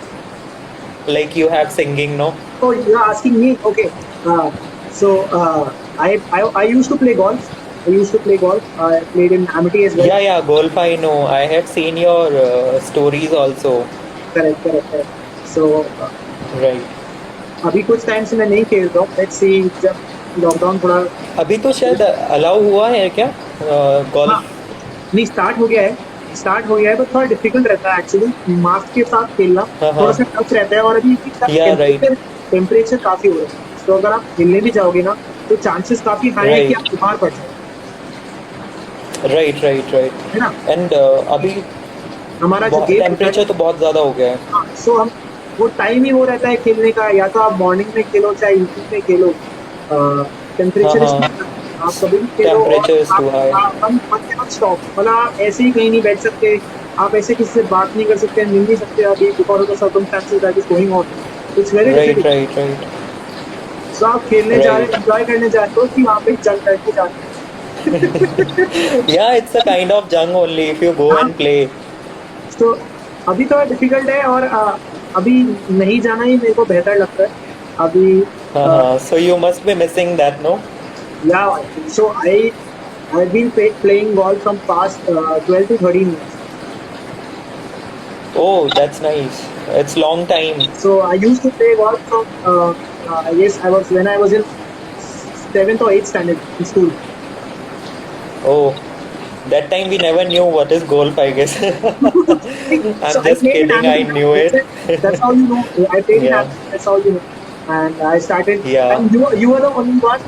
Like you have singing, no? oh, you're asking me? Okay. I used to play golf. I used to play golf. I played in Amity as well. Yeah, yeah, golf I know. I have seen your stories also. Correct, correct, correct. So Right. अभी कुछ टाइम से मैं नहीं खेल रहा हूँ। लेट्स सी जब लॉकडाउन थोड़ा। अभी तो शायद अलाउ हुआ है क्या हाँ, गोल्फ? नहीं स्टार्ट हो गया है। स्टार्ट हो गया है, बट थोड़ा डिफिकल्ट रहता है एक्चुअली मास्क के साथ खेलना। हाँ थोड़ा हाँ। सा टफ रहता है और अभी या राइट। टेम्परेचर टेम्परेचर काफी हो रहा है। तो अगर आप खेलने भी जाओगे ना तो चांसेस काफी हाई है कि आप राइट बीमार पड़ जाओ। Right right right. है ना। एंड अभी हमारा जो बहुत गेम होता है, टेम्परेचर तो बहुत ज़्यादा हो गया है। हाँ, सो हम वो टाइम ही वो रहता है खेलने का। या तो आप मॉर्निंग में खेलो चाहे इवनिंग में खेलो। हाँ टेम्परेचर इज हाँ। आप कभी भी खेलो और टेम्परेचर इज टू हाई। आप वन कैन नॉट स्टॉप। मतलब आप ऐसे ही कहीं नहीं बैठ सकते। आप ऐसे किसी से बात नहीं कर सकते, मिल नहीं सकते अभी because of the circumstances that is going on. It's very right difficult. Right right so आप खेलने जा रहे राइट। हो, एंजॉय करने जा रहे हो कि वहां पे जंग करके जा रहे हो। Yeah, it's a kind of junk only if you go हाँ, and play. तो अभी थोड़ा डिफिकल्ट है और अभी नहीं जाना ही मेरे को बेहतर लगता है अभी। So you must be missing that, no? Yeah, so I've been playing golf from past 12 to 13 years. Oh, that's nice. It's long time. So I used to play golf from I guess I was when I was in seventh or eighth standard in school. Oh, that time we never knew what is golf, I guess. So I'm I just played in kidding. I Amity. knew it. That's how you know. I played in Yeah, Amity. That's how you know. And I started. yeah, And you were the only one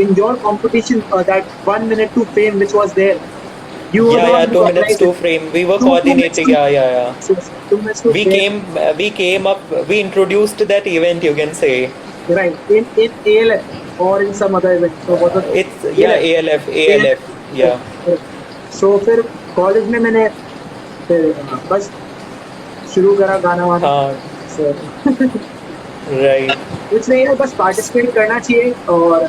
in your competition that 1 minute to fame which was there. You were yeah, the yeah. one who 2 minutes organized it. to frame. We were 2 minutes coordinating. to Yeah, yeah, yeah. 2 minutes to fame. We came up. We introduced that event. You can say Right. In ALF or in some other event. So what was it's yeah ALF? ALF ALF. Yeah, ALF. So फिर कॉलेज में मैंने फिर बस शुरू करा गाना वाना। हाँ, So right. कुछ नहीं है, बस पार्टिसिपेट करना चाहिए और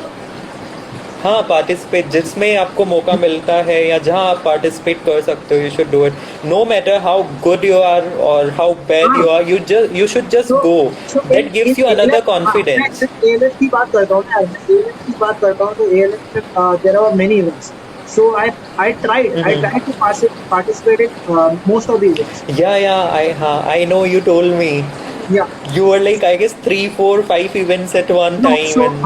हाँ, पार्टिसिपेट जिसमें आपको मौका मिलता है या जहाँ आप पार्टिसिपेट कर सकते हो, you should do it. No matter how good you are और हाउ बैड हाँ। You are, you should just तो go. so that gives you ALF, another हाँ, मैं कॉन्फिडेंस। ALF की बात करता हूँ ना यार। मैं ALF की बात करता हूँ तो ALF में there are many events. So I tried to participate in most of the events. Yeah, I know you told me. Yeah. You were like, I guess 3, 4, 5 events at one No, time, so and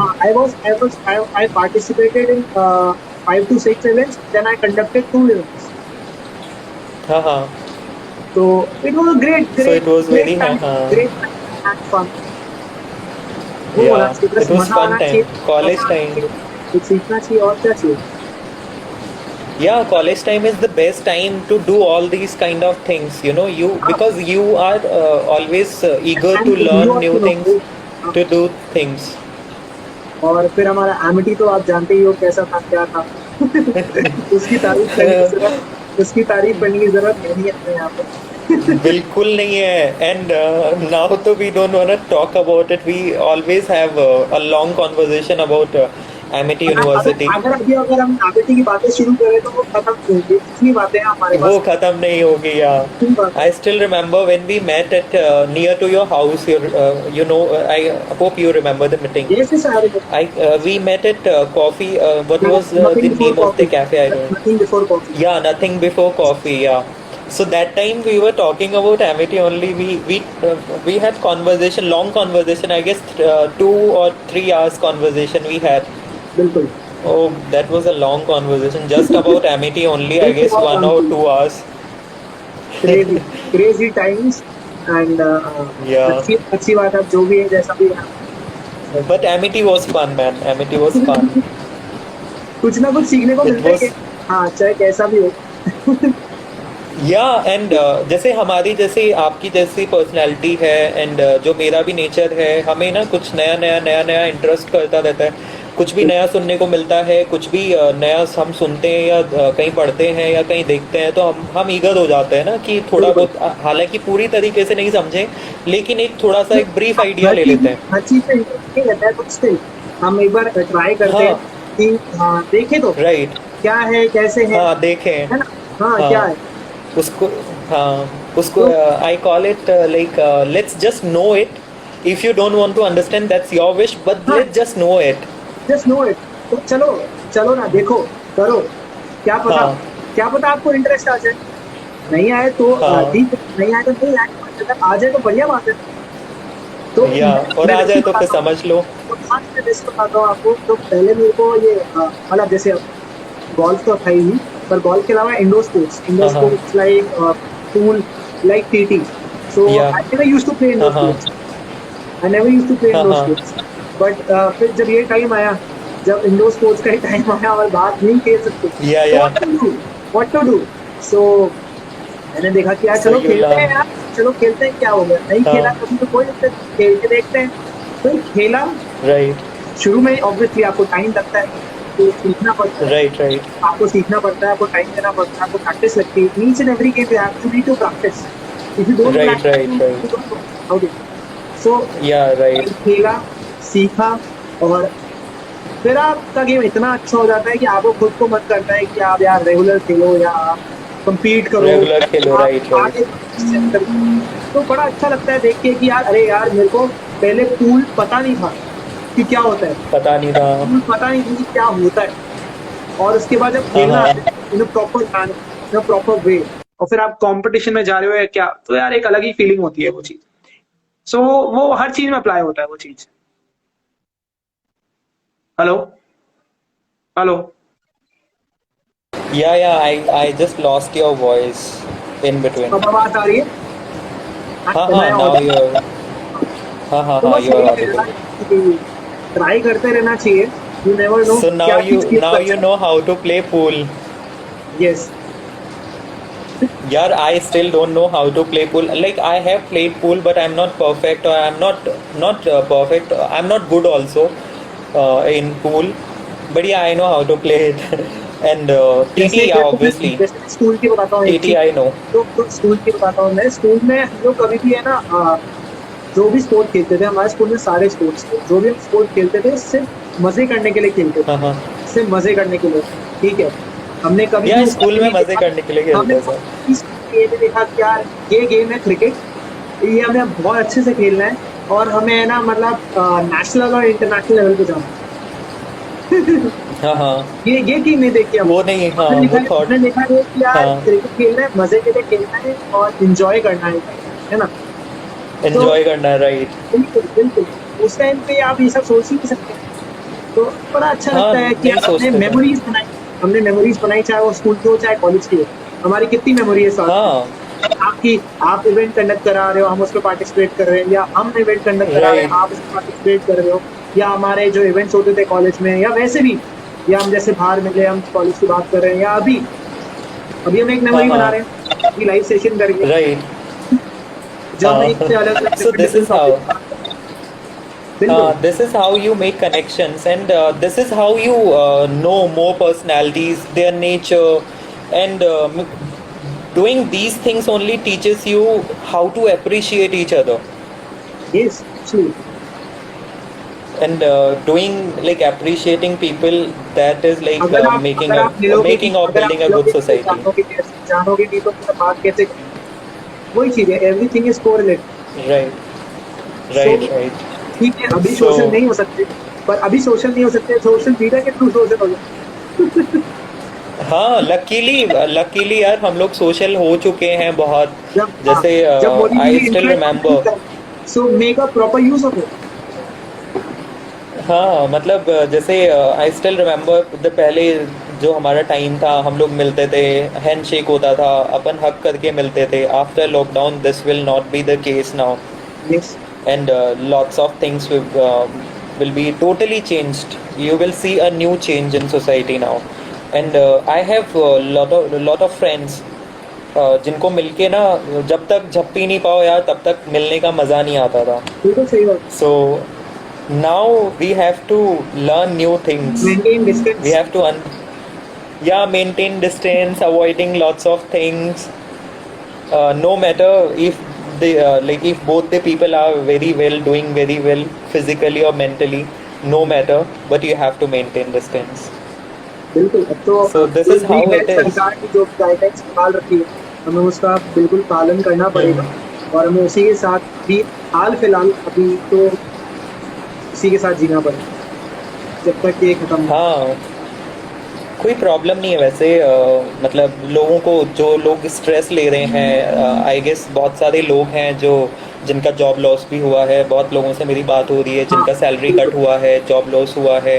I participated in 5 to 6 events. Then I conducted 2 events. हाँ, So it was a so it was very great time and fun. वो होना yeah, चाहिए, बस it was मजा fun आना time, चाहिए, college मजा आना time. चाहिए, कुछ सीखना चाहिए और क्या चाहिए। Yeah, college time is the best time to do all these kind of things. You know, you हाँ, because you are always eager to and you learn new also know, things, हाँ, to do things. और फिर हमारा एमिटी तो आप जानते ही हो कैसा था क्या था। उसकी तारीफ करने की जरूरत उसकी तारीफ करने की जरूरत नहीं है अपने यहाँ पे। बिल्कुल नहीं है। एंड नाउ तो we don't want to talk about it. We always have a long conversation about Amity University. अगर हम एमिटी की बातें शुरू करें तो वो खत्म नहीं होंगी। इतनी बातें हैं हमारे वो पास। खत्म नहीं होगी यार। इतनी बातें I still remember when we met at near to your house. You know, I hope you remember the meeting. हैं। जैसे सारे We met at coffee. What was nothing the before name of the coffee. cafe? I don't. Nothing before coffee. Yeah, nothing before coffee. Yeah. So that time we were talking about Amity only. We had conversation, long conversation. I guess 2 or 3 hours conversation we had. बिल्कुल। Oh, that was a long conversation just about Amity only. I बिल्कुल guess बहुत 1 or 2 hours. Crazy crazy times and Yeah. अच्छी बात है। अब जो भी है जैसा भी है, But Amity was fun, man. Amity was fun. कुछ ना कुछ सीखने को It मिलता है was कि हाँ चाहे कैसा भी हो। या एंड जैसे हमारी जैसे आपकी जैसी पर्सनालिटी है एंड जो मेरा भी नेचर है, हमें ना कुछ नया नया इंटरेस्ट करता रहता है। कुछ भी नया सुनने को मिलता है, कुछ भी नया हम सुनते हैं या कहीं पढ़ते हैं या कहीं देखते हैं, तो हम ईगर हो जाते हैं ना कि थोड़ा बिल्कुल। बहुत, हालांकि पूरी तरीके से नहीं समझे, लेकिन एक थोड़ा सा एक ब्रीफ आइडिया हर ले चीज लेते हैं। हर चीज में इंटरेस्ट नहीं रहता है, बट स्टिल हम एक बार ट्राई करते हैं हाँ। कि हाँ देखे तो राइट। क्या है, कैसे हाँ, देखें। है ना। हाँ क्या हाँ, है। उसको, हाँ, उसको तो I call it like, let's just know it. If you don't want to understand, that's your wish, but हाँ, let's just know it. Just know it. तो चलो, चलो ना, देखो, करो, क्या पता, हाँ। क्या पता आपको इंटरेस्ट आ जाए। नहीं आए तो हाँ। ठीक है, नहीं आए तो नहीं आए, अगर आ जाए तो बढ़िया बात है। तो या और मैं आ वैसे जाए ही तो फिर बताता हूँ। समझ लो। तो आज मैं वैसे बताता हूँ आपको। तो पहले मेरे को ये मतलब जैसे गोल्फ तो था ही, पर गोल्फ के अलावा इंडोर हाँ। हाँ। Sports like pool, like TT. So yeah. I never used to play हाँ। इंडोर हाँ। Sports. I never used to play हाँ। इंडोर हाँ। स्पोर्ट्स। बट फिर जब ये टाइम आया, जब इंडोर स्पोर्ट्स का ही टाइम आया और बाहर नहीं खेल सकते, तो yeah. What to do, what to do. So मैंने देखा कि यार सो चलो यू खेलते हैं लर्न। यार, चलो खेलते हैं, क्या हो गया, नहीं खेला हाँ। कभी तो कोई दिक्कत नहीं, खेल के देखते हैं। तो खेला। राइट। शुरू में ऑब्वियसली आपको टाइम लगता है, तो सीखना पड़ता है, राइट। राइट। आपको सीखना पड़ता है, आपको टाइम देना पड़ता है, आपको प्रैक्टिस लगती है। Each and every game you need to practice. If you don't right. Practice right. You right. Don't know how to. So yeah. Right. खेला, सीखा, और फिर आपका गेम इतना अच्छा हो जाता है कि आपको खुद को मन करता है कि आप यार रेगुलर खेलो या आप compete करो, रेगुलर खेलो। आप राइट। राइट। आगे सेट करो। तो बड़ा अच्छा लगता है देख के कि यार अरे यार मेरे को पहले पूल पता नहीं था कि क्या होता है, पता नहीं था। पूल पता नहीं था कि क्या होता है। और उसके बाद जब हाँ। खेलना हाँ। आता है in proper manner, in proper way, और फिर आप कंपटीशन में जा रहे हो या क्या, तो यार एक अलग ही फीलिंग होती है वो चीज। सो वो हर चीज में अप्लाई होता है वो चीज। Hello, hello. Yeah I just lost your voice in between. अब आवाज आ रही है। हाँ। Am I हाँ, नाउ audible? यू। हाँ। हाँ। तो हाँ, बस यू आर वही है ऑडिबल। यार कि ट्राई करते रहना चाहिए। यू नेवर नो So क्या चीज क्लिक now कर you जाए। know how to play pool. Yes. Yeah, I still don't know how to play pool. Like I have played pool, but I'm not perfect, or I'm not perfect. I'm not good also in pool. But yeah, I know how to play it. And जैसे TT, yeah, जैसे मैं obviously. जैसे मैं स्कूल की बताता हूँ एक TT चीज। I know. तो स्कूल की बताता हूँ मैं। स्कूल में हम लोग कभी भी है ना जो भी स्पोर्ट खेलते थे, हमारे स्कूल में सारे स्पोर्ट्स थे, जो भी हम स्पोर्ट खेलते थे सिर्फ मजे करने के लिए खेलते थे, हाँ। हाँ। सिर्फ मजे करने के लिए। ठीक है। हमने कभी या भी उसमें स्कूल ये में नहीं मजे देखा, करने के लिए हमने खेलते कभी सब। भी इसमें ये नहीं देखा कि यार ये गेम है क्रिकेट, ये हमें बहुत अच्छे से खेलना है और हमें है ना मतलब नेशनल और इंटरनेशनल लेवल पे जाना है। हाँ। हाँ, ये चीज नहीं देखी हमने। वो नहीं, हाँ, हमने वो लिखा थॉट। हमने लिखा है कि यार हाँ, क्रिकेट खेलना है, मजे के लिए खेलना है और एंजॉय करना है ना। तो एंजॉय करना है। राइट। बिल्कुल बिल्कुल, उस टाइम पे आप ये सब सोच ही नहीं सकते। तो बड़ा अच्छा हाँ, लगता है कि नहीं यार हमने सोचते थे। मेमोरीज बनाई। हमने मेमोरीज बनाई, चाहे वो स्कूल की हो चाहे कॉलेज की हो। हमारी कितनी मेमोरी है साथ में। हाँ। आपकी, आप इवेंट कंडक्ट करा रहे हो, हम उसमें पार्टिसिपेट कर रहे हैं, या हम इवेंट कंडक्ट करा रहे राइट। हैं, आप उसमें पार्टिसिपेट कर रहे हो, या हमारे जो इवेंट्स होते थे कॉलेज में या वैसे भी, या हम जैसे बाहर मिले, हम कॉलेज की बात कर रहे हैं, या अभी अभी हम एक हाँ। मेमोरी बना हाँ। रहे हैं, अभी लाइव सेशन करेंगे, राइट। जब हम एक से अलग अलग So different this different is topic how. पे बात करेंगे। बिल्कुल। This is how you make connections, and this is how you know more personalities, their nature, and doing these things only teaches you how to appreciate each other. Yes actually. And doing like appreciating people, that is like अगर आप मिलोगे नहीं, making or अगर आप building a good मिलोगे नहीं तो society. जानोगे कैसे, जानोगे नहीं तो फिर बात कैसे करोगे। वही चीज है, everything is correlated. Right. So Right. Right. ठीक है, अभी सोशल So नहीं हो सकते, पर अभी सोशल नहीं हो सकते, सोशल मीडिया के थ्रू सोशल हो जाए। हाँ, लकीली यार हम लोग सोशल हो चुके हैं बहुत। जब हाँ, जैसे जब बोली आई मेरी still remember. Internet, so make a proper use of it. हाँ, मतलब जैसे आई स्टिल रिमेम्बर द पहले जो हमारा टाइम था, हम लोग मिलते थे, हैंड शेक होता था, अपन हक करके मिलते थे। After lockdown this will not be the case now, yes. and lots of things will be totally changed. You will see a new change in society now. And I have a lot of friends जिनको मिलके ना, जब तक झप्पी नहीं पाओ यार तब तक मिलने का मज़ा नहीं आता था। बिल्कुल सही बात। So now we have to learn new things. Maintain We distance. have to yeah, maintain distance, avoiding lots of things. No matter if they like if both the people are very well, doing very well physically or mentally, no matter, but you have to maintain distance. बिल्कुल, अब तो So this जो is भी how है it is. सरकार की जो गाइडलाइंस निकाल रखी है, हमें उसका बिल्कुल पालन करना पड़ेगा हम्म, और हमें उसी के साथ भी हाल फिलहाल अभी तो उसी के साथ जीना पड़ेगा, जब तक ये खत्म नहीं होता। हाँ, कोई प्रॉब्लम नहीं है वैसे। मतलब लोगों को, जो लोग स्ट्रेस ले रहे हैं, आई गेस बहुत सारे लोग हैं जो जिनका जॉब लॉस भी हुआ है। बहुत लोगों से मेरी बात हो रही है हाँ, जिनका सैलरी बिल्कुल, कट हुआ है, जॉब लॉस हुआ है।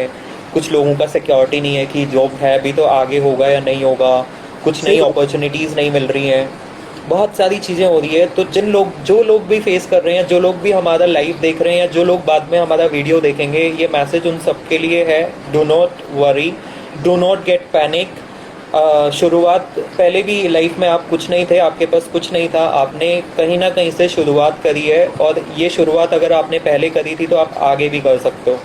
कुछ लोगों का सिक्योरिटी नहीं है कि जॉब है भी तो आगे होगा या नहीं होगा। कुछ सही नई बात। अपॉर्चुनिटीज़ नहीं मिल रही हैं। बहुत सारी चीज़ें हो रही है। तो जो लोग भी फेस कर रहे हैं, जो लोग भी हमारा लाइव देख रहे हैं या जो लोग बाद में हमारा वीडियो देखेंगे, ये मैसेज उन सब के लिए है। Do not worry, do not get panic. शुरुआत पहले भी लाइफ में आप कुछ नहीं थे, आपके पास कुछ नहीं था, आपने कहीं ना कहीं से शुरुआत करी है। और ये शुरुआत अगर आपने पहले करी थी तो आप आगे भी कर सकते हो,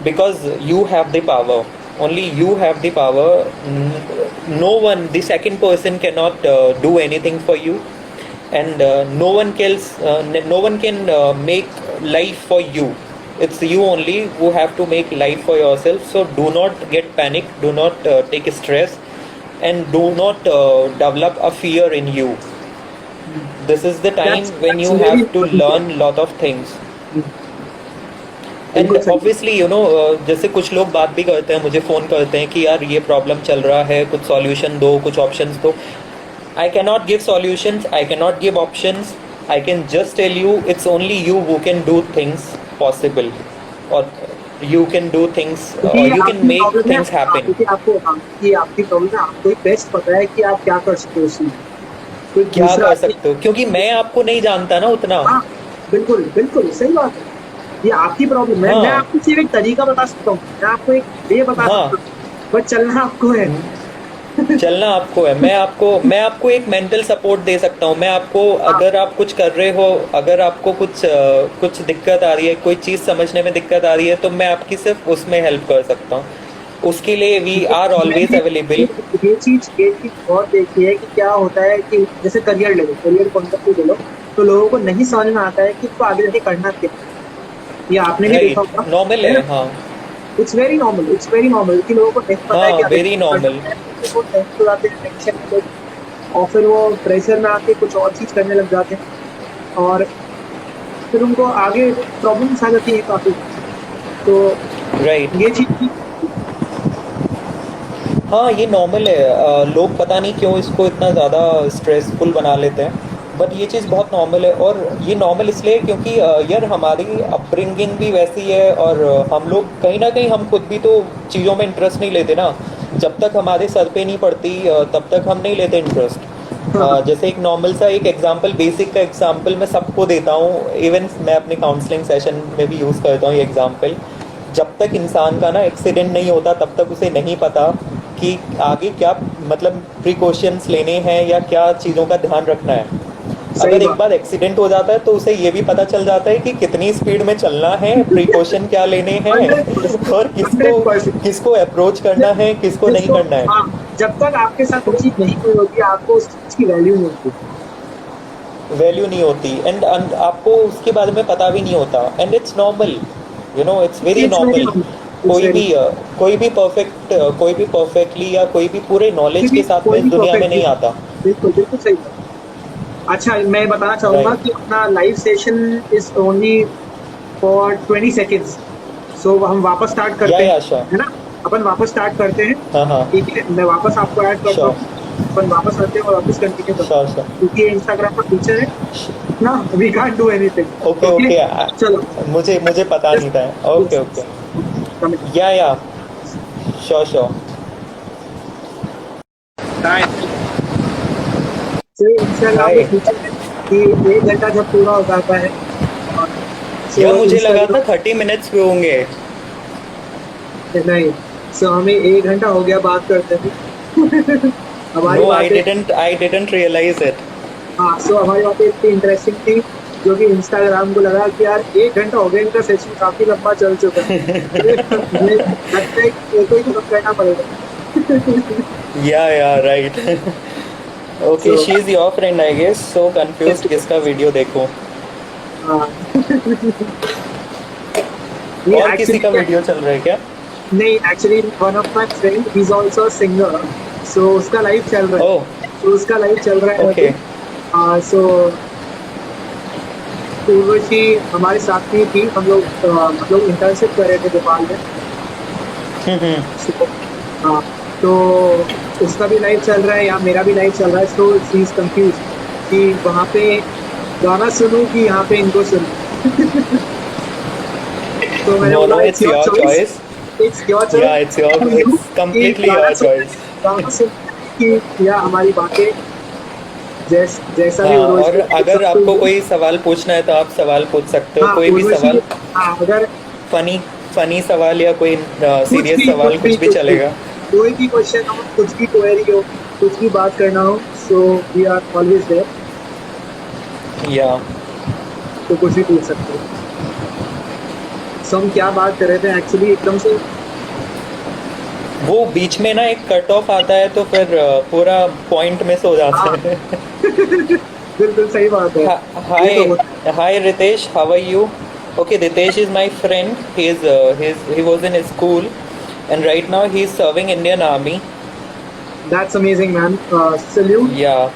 because you have the power. only you have the power. No one, the second person cannot do anything for you, and no one can make life for you. It's you only who have to make life for yourself. So do not get panic, do not take stress, and do not develop a fear in you. This is the time when That's you very have to important. learn lot of things. And बिल्कुल सही। ऑब्वियसली जैसे कुछ लोग बात भी करते हैं, मुझे फ़ोन करते हैं कि यार ये प्रॉब्लम चल रहा है, कुछ सॉल्यूशन दो, कुछ ऑप्शंस दो। I can not give solutions, I can not give options. I can just tell you it's only you who can do things possible, और यू कैन डू थिंग्स, क्योंकि यू कैन आपकी मेक प्रॉब्लम है, थिंग्स हैपन। क्योंकि आपको कि आपकी प्रॉब्लम है, आपको ही बेस्ट पता है कि आप क्या कर सकते हो उसमें। कोई क्या दूसरा कर आदमी। सकते हो, क्योंकि मैं आपको नहीं जानता ना उतना। हाँ, बिल्कुल बिल्कुल सही बात है। ये आपकी प्रॉब्लम है, मैं हाँ आपको सिर्फ एक तरीका बता सकता हूँ, मैं आपको एक वे बता सकता हाँ, हूँ, बट चलना आपको है। चलना आपको है। मैं आपको एक मेंटल सपोर्ट दे सकता हूँ। मैं आपको, हाँ, अगर आप कुछ कर रहे हो, अगर आपको कुछ दिक्कत आ रही है, कोई चीज़ समझने में दिक्कत आ रही है, तो मैं आपकी सिर्फ उसमें हेल्प कर सकता हूँ। उसके लिए वी आर ऑलवेज मैंने अवेलेबल। ये चीज बहुत देखी है कि क्या होता है कि जैसे करियर ले लो, करियर कॉन्सेप्ट ले लो, तो लोगों को नहीं समझ में आता है कि इसको आगे जाके करना क्या है। ये आपने भी देखा राइट, होगा, नॉर्मल है है। ना? हाँ इट्स वेरी नॉर्मल कि लोगों को नहीं पता है कि हाँ, आगे वेरी क्या करना नॉर्मल। है, फिर वो टेंशन हो जाते हैं, टेंशन में और फिर वो प्रेशर में आके कुछ और चीज करने लग जाते हैं और फिर उनको आगे प्रॉब्लम्स आ जाती है काफी। तो राइट, ये चीज हाँ ये नॉर्मल है। लोग पता नहीं क्यों इसको इतना ज़्यादा स्ट्रेसफुल बना लेते हैं, बट ये चीज़ बहुत नॉर्मल है। और ये नॉर्मल इसलिए क्योंकि यार हमारी अपब्रिंगिंग भी वैसी है, और हम लोग कहीं ना कहीं, हम खुद भी तो चीज़ों में इंटरेस्ट नहीं लेते ना। जब तक हमारे सर पे नहीं पड़ती तब तक हम नहीं लेते इंटरेस्ट। जैसे एक नॉर्मल सा एक एग्जांपल, बेसिक का एग्जांपल मैं सबको देता हूँ। इवन मैं अपने काउंसलिंग सेशन में भी यूज़ करता हूँ ये एग्जांपल। जब तक इंसान का ना एक्सीडेंट नहीं होता तब तक उसे नहीं पता कि आगे क्या, मतलब प्रिकॉशंस लेने हैं या क्या चीज़ों का ध्यान रखना है। सही अगर एक बात। बार एक्सीडेंट हो जाता है तो उसे ये भी पता चल जाता है कि कितनी स्पीड में चलना है, प्रिकॉशन क्या लेने हैं, 100%, और किसको 100%। किसको अप्रोच करना है, किसको नहीं जिसको करना है। हाँ, जब तक आपके साथ वो चीज नहीं हुई होती, आपको उस चीज की वैल्यू नहीं होती। वैल्यू नहीं होती, एंड आपको उसके बारे में पता भी नहीं होता। And it's normal, it's very it's very normal. Normal, it's कोई वेरी, भी कोई भी परफेक्टली या कोई भी पूरे नॉलेज के साथ में कोई इस भी दुनिया में परफेक्ट नहीं नहीं। आता। बिल्कुल बिल्कुल सही बात। अच्छा, मैं बताना चाहूंगा राइट, कि अपना live session is only for 20 seconds. So हम वापस स्टार्ट करते हैं, या श्योर। है ना? अपन वापस स्टार्ट करते हैं। हाँ हाँ, ठीक है, मैं वापस आपको ऐड करता श्योर हूँ, अपन वापस आते हैं और वापस कंटिन्यू करते श्योर हैं, श्योर। क्योंकि ये इंस्टाग्राम का फीचर है ना, we can't do anything. Okay okay, okay, चलो, मुझे मुझे पता नहीं था। Okay okay, yeah sure sure. Instagram hi. में फीचर है कि 1 घंटा जब पूरा हो जाता है और यार सो मुझे लगा था इंस्टाग्राम 30 मिनट्स पे होंगे। नहीं, सो हमें 1 घंटा हो गया बात करते थे। हमारी नो, बातें, आई डिडंट रियलाइज इट। हाँ, सो हमारी बातें इतनी इंटरेस्टिंग थी क्योंकि इंस्टाग्राम को लगा कि यार 1 घंटा हो गया, इनका सेशन काफी लंबा चल चुका है। मुझे लगता है कि मेरे को ही खत्म करना पड़ेगा। Yeah, right. Okay, So, she's your friend, I guess. So confused किसका वीडियो देखूं? हाँ। नहीं और किसी एक्चुअली का क्या, वीडियो चल रहा है क्या? नहीं actually one of my friend is also singer, so उसका लाइव चल रहा है। Oh, तो उसका लाइव चल रहा है अभी। okay. सो उर्वशी हमारे साथ में थी, हम लोग इंटर्नशिप कर रहे थे भोपाल में। So, हाँ, तो उसका भी लाइव चल रहा है या मेरा भी लाइव चल रहा है, सो शी इज कंफ्यूज कि वहाँ पे गाना सुनूं कि यहाँ पे इनको सुनूं। तो मैंने No, बोला no, it's it's your your choice, choice. It's your Yeah, it's your, choice you it's कि completely your choice. गाना सुन कि या हमारी बातें जैसा भी हाँ, और उर्वशी अगर सबको। आपको कोई सवाल पूछना है तो आप सवाल पूछ सकते हो, हाँ कोई भी उर्वशी, सवाल, हाँ अगर फनी फनी सवाल या कोई कुछ सीरियस भी सवाल, कुछ भी चलेगा. कोई भी क्वेश्चन हो, कुछ भी क्वेरी हो, कुछ भी बात करना हो, so we are always there. या तो कुछ भी पूछ सकते हो। सो हम क्या बात कर रहे थे एक्चुअली एकदम से। वो बीच में ना एक कट ऑफ आता है तो फिर पूरा पॉइंट मिस हो जाता हाँ। है. बिल्कुल सही बात है, ये तो होता है। Hi Ritesh, how are you? Okay, Ritesh is my friend. He was in school, and right now he's serving Indian Army. That's amazing man, salute Yeah.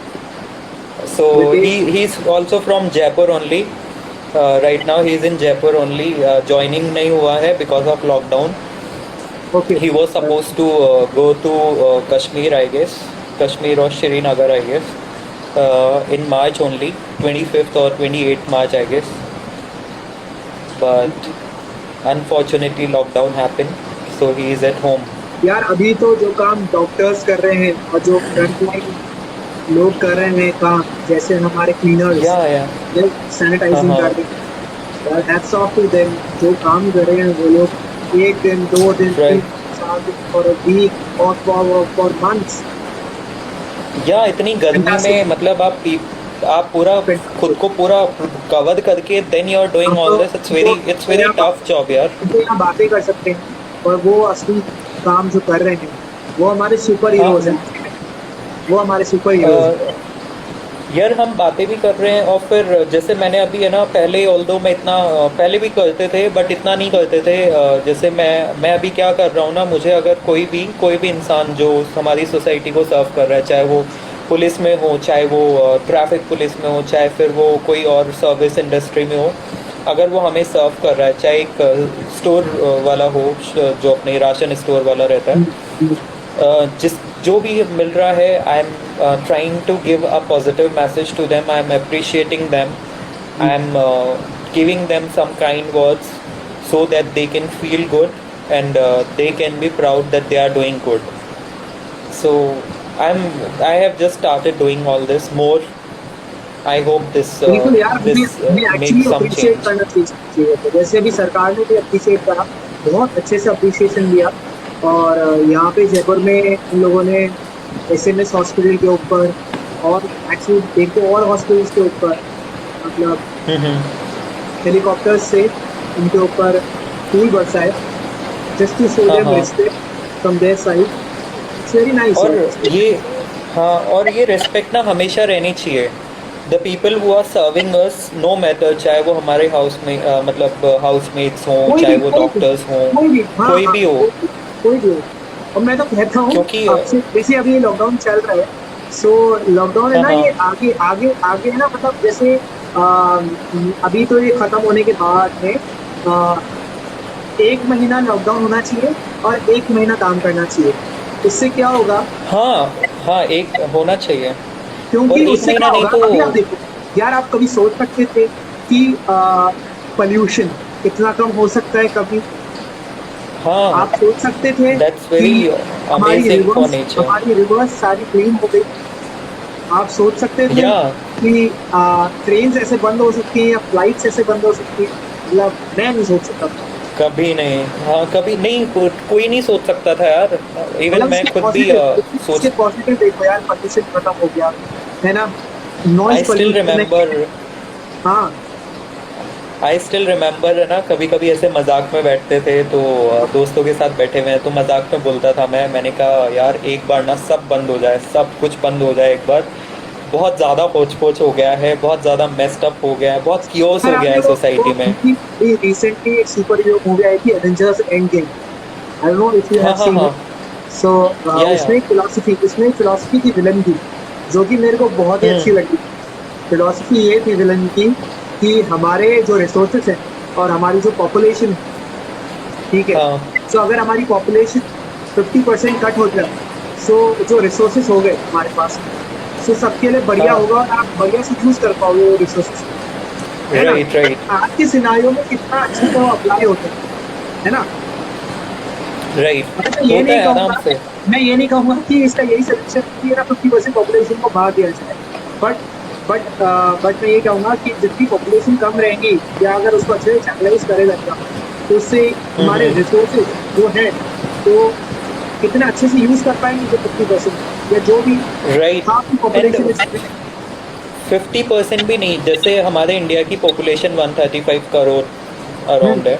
So Ritesh। he's also from Jaipur only. Right now he's in Jaipur only. Joining नहीं हुआ है because of lockdown. Okay He was supposed to go to Kashmir, I guess. Kashmir or Srinagar, I guess. In March only, 25th or 28th March, I guess. But unfortunately, lockdown happened, so he is at home. यार अभी तो जो काम डॉक्टर्स कर रहे हैं और जो फ्रंटलाइन लोग कर रहे हैं काम, जैसे हमारे क्लीनर्स Yeah. सैनिटाइजिंग हाँ. कर रहे हैं, हैट्स ऑफ टू देम। जो काम कर रहे हैं वो लोग 1 दिन 2 दिन Right. 3 4 दिन फॉर अ वीक और फॉर मंथ्स। या इतनी गर्मी Fantastic. में मतलब आप पूरा खुद को पूरा कवर करके then you are doing all this. It's very tough job यार. तो यहाँ बातें कर सकते हैं, और वो असली काम जो कर रहे हैं वो हमारे सुपर हीरोज हैं। वो हमारे सुपर हीरोज हैं। यार हम बातें भी कर रहे हैं और फिर जैसे मैंने अभी है ना, पहले ऑल्दो मैं इतना पहले भी करते थे बट इतना नहीं करते थे. जैसे मैं अभी क्या कर रहा हूँ ना, मुझे अगर कोई भी इंसान जो हमारी सोसाइटी को सर्व कर रहा है, चाहे वो पुलिस में हो, चाहे वो ट्रैफिक पुलिस में हो, चाहे फिर वो कोई और सर्विस इंडस्ट्री में हो, अगर वो हमें सर्व कर रहा है, चाहे एक स्टोर वाला हो जो अपने राशन स्टोर वाला रहता है, जो भी मिल रहा है, I am trying to give a positive message to them. I am appreciating them. I am giving them some kind words so that they can feel good and they can be proud that they are doing good. So I have just started doing all this more. I hope बिल्कुल यार, this हमें actually makes some appreciate change. करना चाहिए था। जैसे अभी सरकार ने भी अप्रिशिएट करा, बहुत अच्छे से अप्रिशिएशन दिया। और यहाँ पे जयपुर में इन लोगों ने एसएमएस हॉस्पिटल के ऊपर और एक्चुअली एक दो और हॉस्पिटल्स के ऊपर मतलब हेलीकॉप्टर से उनके ऊपर फूल बरसाए, just to show them respect from their side. It's very nice. और ये रिस्पेक्ट ना हमेशा रहनी चाहिए. The people who are serving us, no matter, चाहे वो हमारे हाउस में मतलब हाउसमेट्स हों, चाहे वो डॉक्टर्स हों, कोई भी हो. कोई भी हो। और मैं तो कहता हूँ क्योंकि आपसे, जैसे अभी ये लॉकडाउन चल रहा है, सो लॉकडाउन है ना, ये आगे आगे आगे है ना, मतलब जैसे अभी तो ये खत्म होने के बाद में 1 महीना लॉकडाउन होना चाहिए और 1 महीना काम करना चाहिए। इससे क्या होगा? हाँ, एक होना चाहिए. क्योंकि और उससे क्या होगा, अभी आप देखो यार, आप कभी सोच सकते थे कि पोल्यूशन कितना कम हो सकता है? कभी आप सोच सकते थे कि हमारी रिवर्स सारी क्लीन हो गई? आप सोच सकते थे कि ट्रेन ऐसे बंद हो सकती हैं या फ्लाइट्स ऐसे बंद हो सकती है? मतलब मैं नहीं सोच सकता था कभी नहीं. हाँ, कभी नहीं, कोई नहीं सोच सकता था यार. इवन मैं खुद भी सोच पॉजिटिव देखो यार, पोल्यूशन खत्म हो गया है ना, I still remember. हाँ, आई स्टिल रिमेम्बर ना, कभी कभी ऐसे मजाक में बैठते थे तो दोस्तों के साथ बैठे हुए हैं तो मजाक में बोलता था मैंने कहा यार एक बार ना सब बंद हो जाए, सब कुछ बंद हो जाए एक बार। बहुत ज़्यादा पोच पोच हो गया है, बहुत ज़्यादा मेस्ड अप हो गया है, बहुत कियोस यार हो गया आपने है वो सोसाइटी में। मूवी रिसेंटली एक सुपर हीरो मूवी आई थी Avengers end game, I don't know if you have हाँ हाँ सीन हाँ। इट। सो या। उसमें एक फिलॉसफी थी विलन की, जो कि मेरे को बहुत ही अच्छी हम्म। लगी। फिलॉसफी ये थी विलन की कि हमारे जो रिसोर्सेस हैं और हमारी जो पॉपुलेशन है, ठीक है, हाँ सो अगर हमारी पॉपुलेशन 50% कट हो जाए, सो जो रिसोर्सेस हो गए हमारे पास, सो सबके लिए बढ़िया हाँ। होगा और आप बढ़िया से यूज कर पाओगे वो रिसोर्सेस, है ना। Right right. आज के सिनारियों में कितना अच्छे से वो अप्लाई होते हैं, है ना। राइट। और मैं ये होता नहीं है आराम कहूंगा से। मैं ये नहीं कहूंगा कि इसका यही सोल्यूशन है कि ना 50% पॉपुलेशन को मार दिया जाए, बट बट मैं ये कहूंगा कि जितनी पॉपुलेशन कम रहेंगी या अगर उसको अच्छे से चैनलाइज करे जाएगा, तो उससे हमारे हम्म। रिसोर्सेज जो है वो कितने अच्छे से यूज कर पाएंगे, जो 50% या जो भी राइट। हाफ की एंड पॉपुलेशन है। 50% भी नहीं, जैसे हमारे इंडिया की पॉपुलेशन 135 करोड़ हम्म, अराउंड है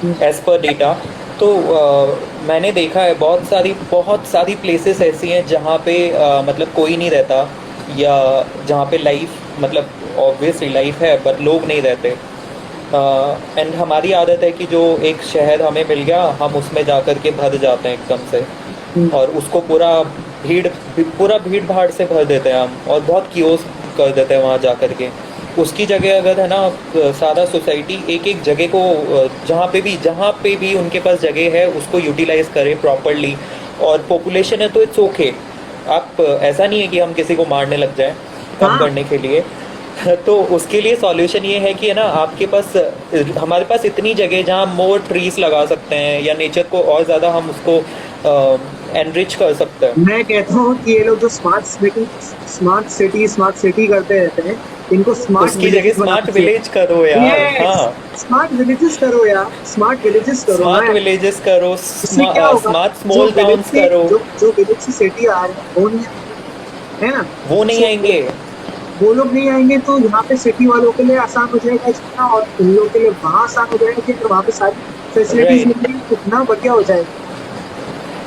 हम्म, एज पर डेटा। तो मैंने देखा है बहुत सारी प्लेसेस ऐसी हैं जहाँ पे मतलब कोई नहीं रहता, या जहाँ पे लाइफ मतलब ऑब्वियसली लाइफ है बट लोग नहीं रहते। एंड हमारी आदत है कि जो एक शहर हमें मिल गया हम उसमें जा कर के भर जाते हैं एकदम से, हम्म। और उसको भीड़ पूरा भीड़ भाड़ से भर देते हैं हम, और बहुत कियोस कर देते हैं वहाँ जा कर के। उसकी जगह अगर है ना सारा सोसाइटी एक एक जगह को जहाँ पे भी उनके पास जगह है उसको यूटिलाइज करे प्रॉपरली। और पॉपुलेशन है तो इट्स ओके। आप ऐसा नहीं है कि हम किसी को मारने लग जाएं कम हाँ करने के लिए। तो उसके लिए सॉल्यूशन ये है कि है ना आपके पास हमारे पास इतनी जगह जहाँ मोर ट्रीज लगा सकते हैं, या नेचर को और ज़्यादा हम उसको एनरिच कर सकते हैं। मैं कहता हूँ कि ये लोग जो स्मार्ट सिटी करते रहते हैं, इनको स्मार्ट उसकी जगह विलेजेस बनाना स्मार्ट चाहिए। विलेज करो यार। यस, हाँ। स्मार्ट विलेजेस करो यार, स्मार्ट विलेजेस करो ना स्मार्ट यार। विलेजेस करो, उससे क्या होगा, स्मार्ट जो स्मॉल विलेज टाउन्स से करो। जो विलेज से सिटी आ रहे हैं वो नहीं आएंगे, है ना। वो नहीं सो आएंगे। वो लोग नहीं आएंगे तो यहाँ पे सिटी वालों के लिए आसान हो जाएगा जीना, और उन लोगों के लिए वहां आसान हो जाएगा कि अगर वहां पे सारी फैसिलिटीज राइट। मिल रही है, कितना बढ़िया हो जाएगा।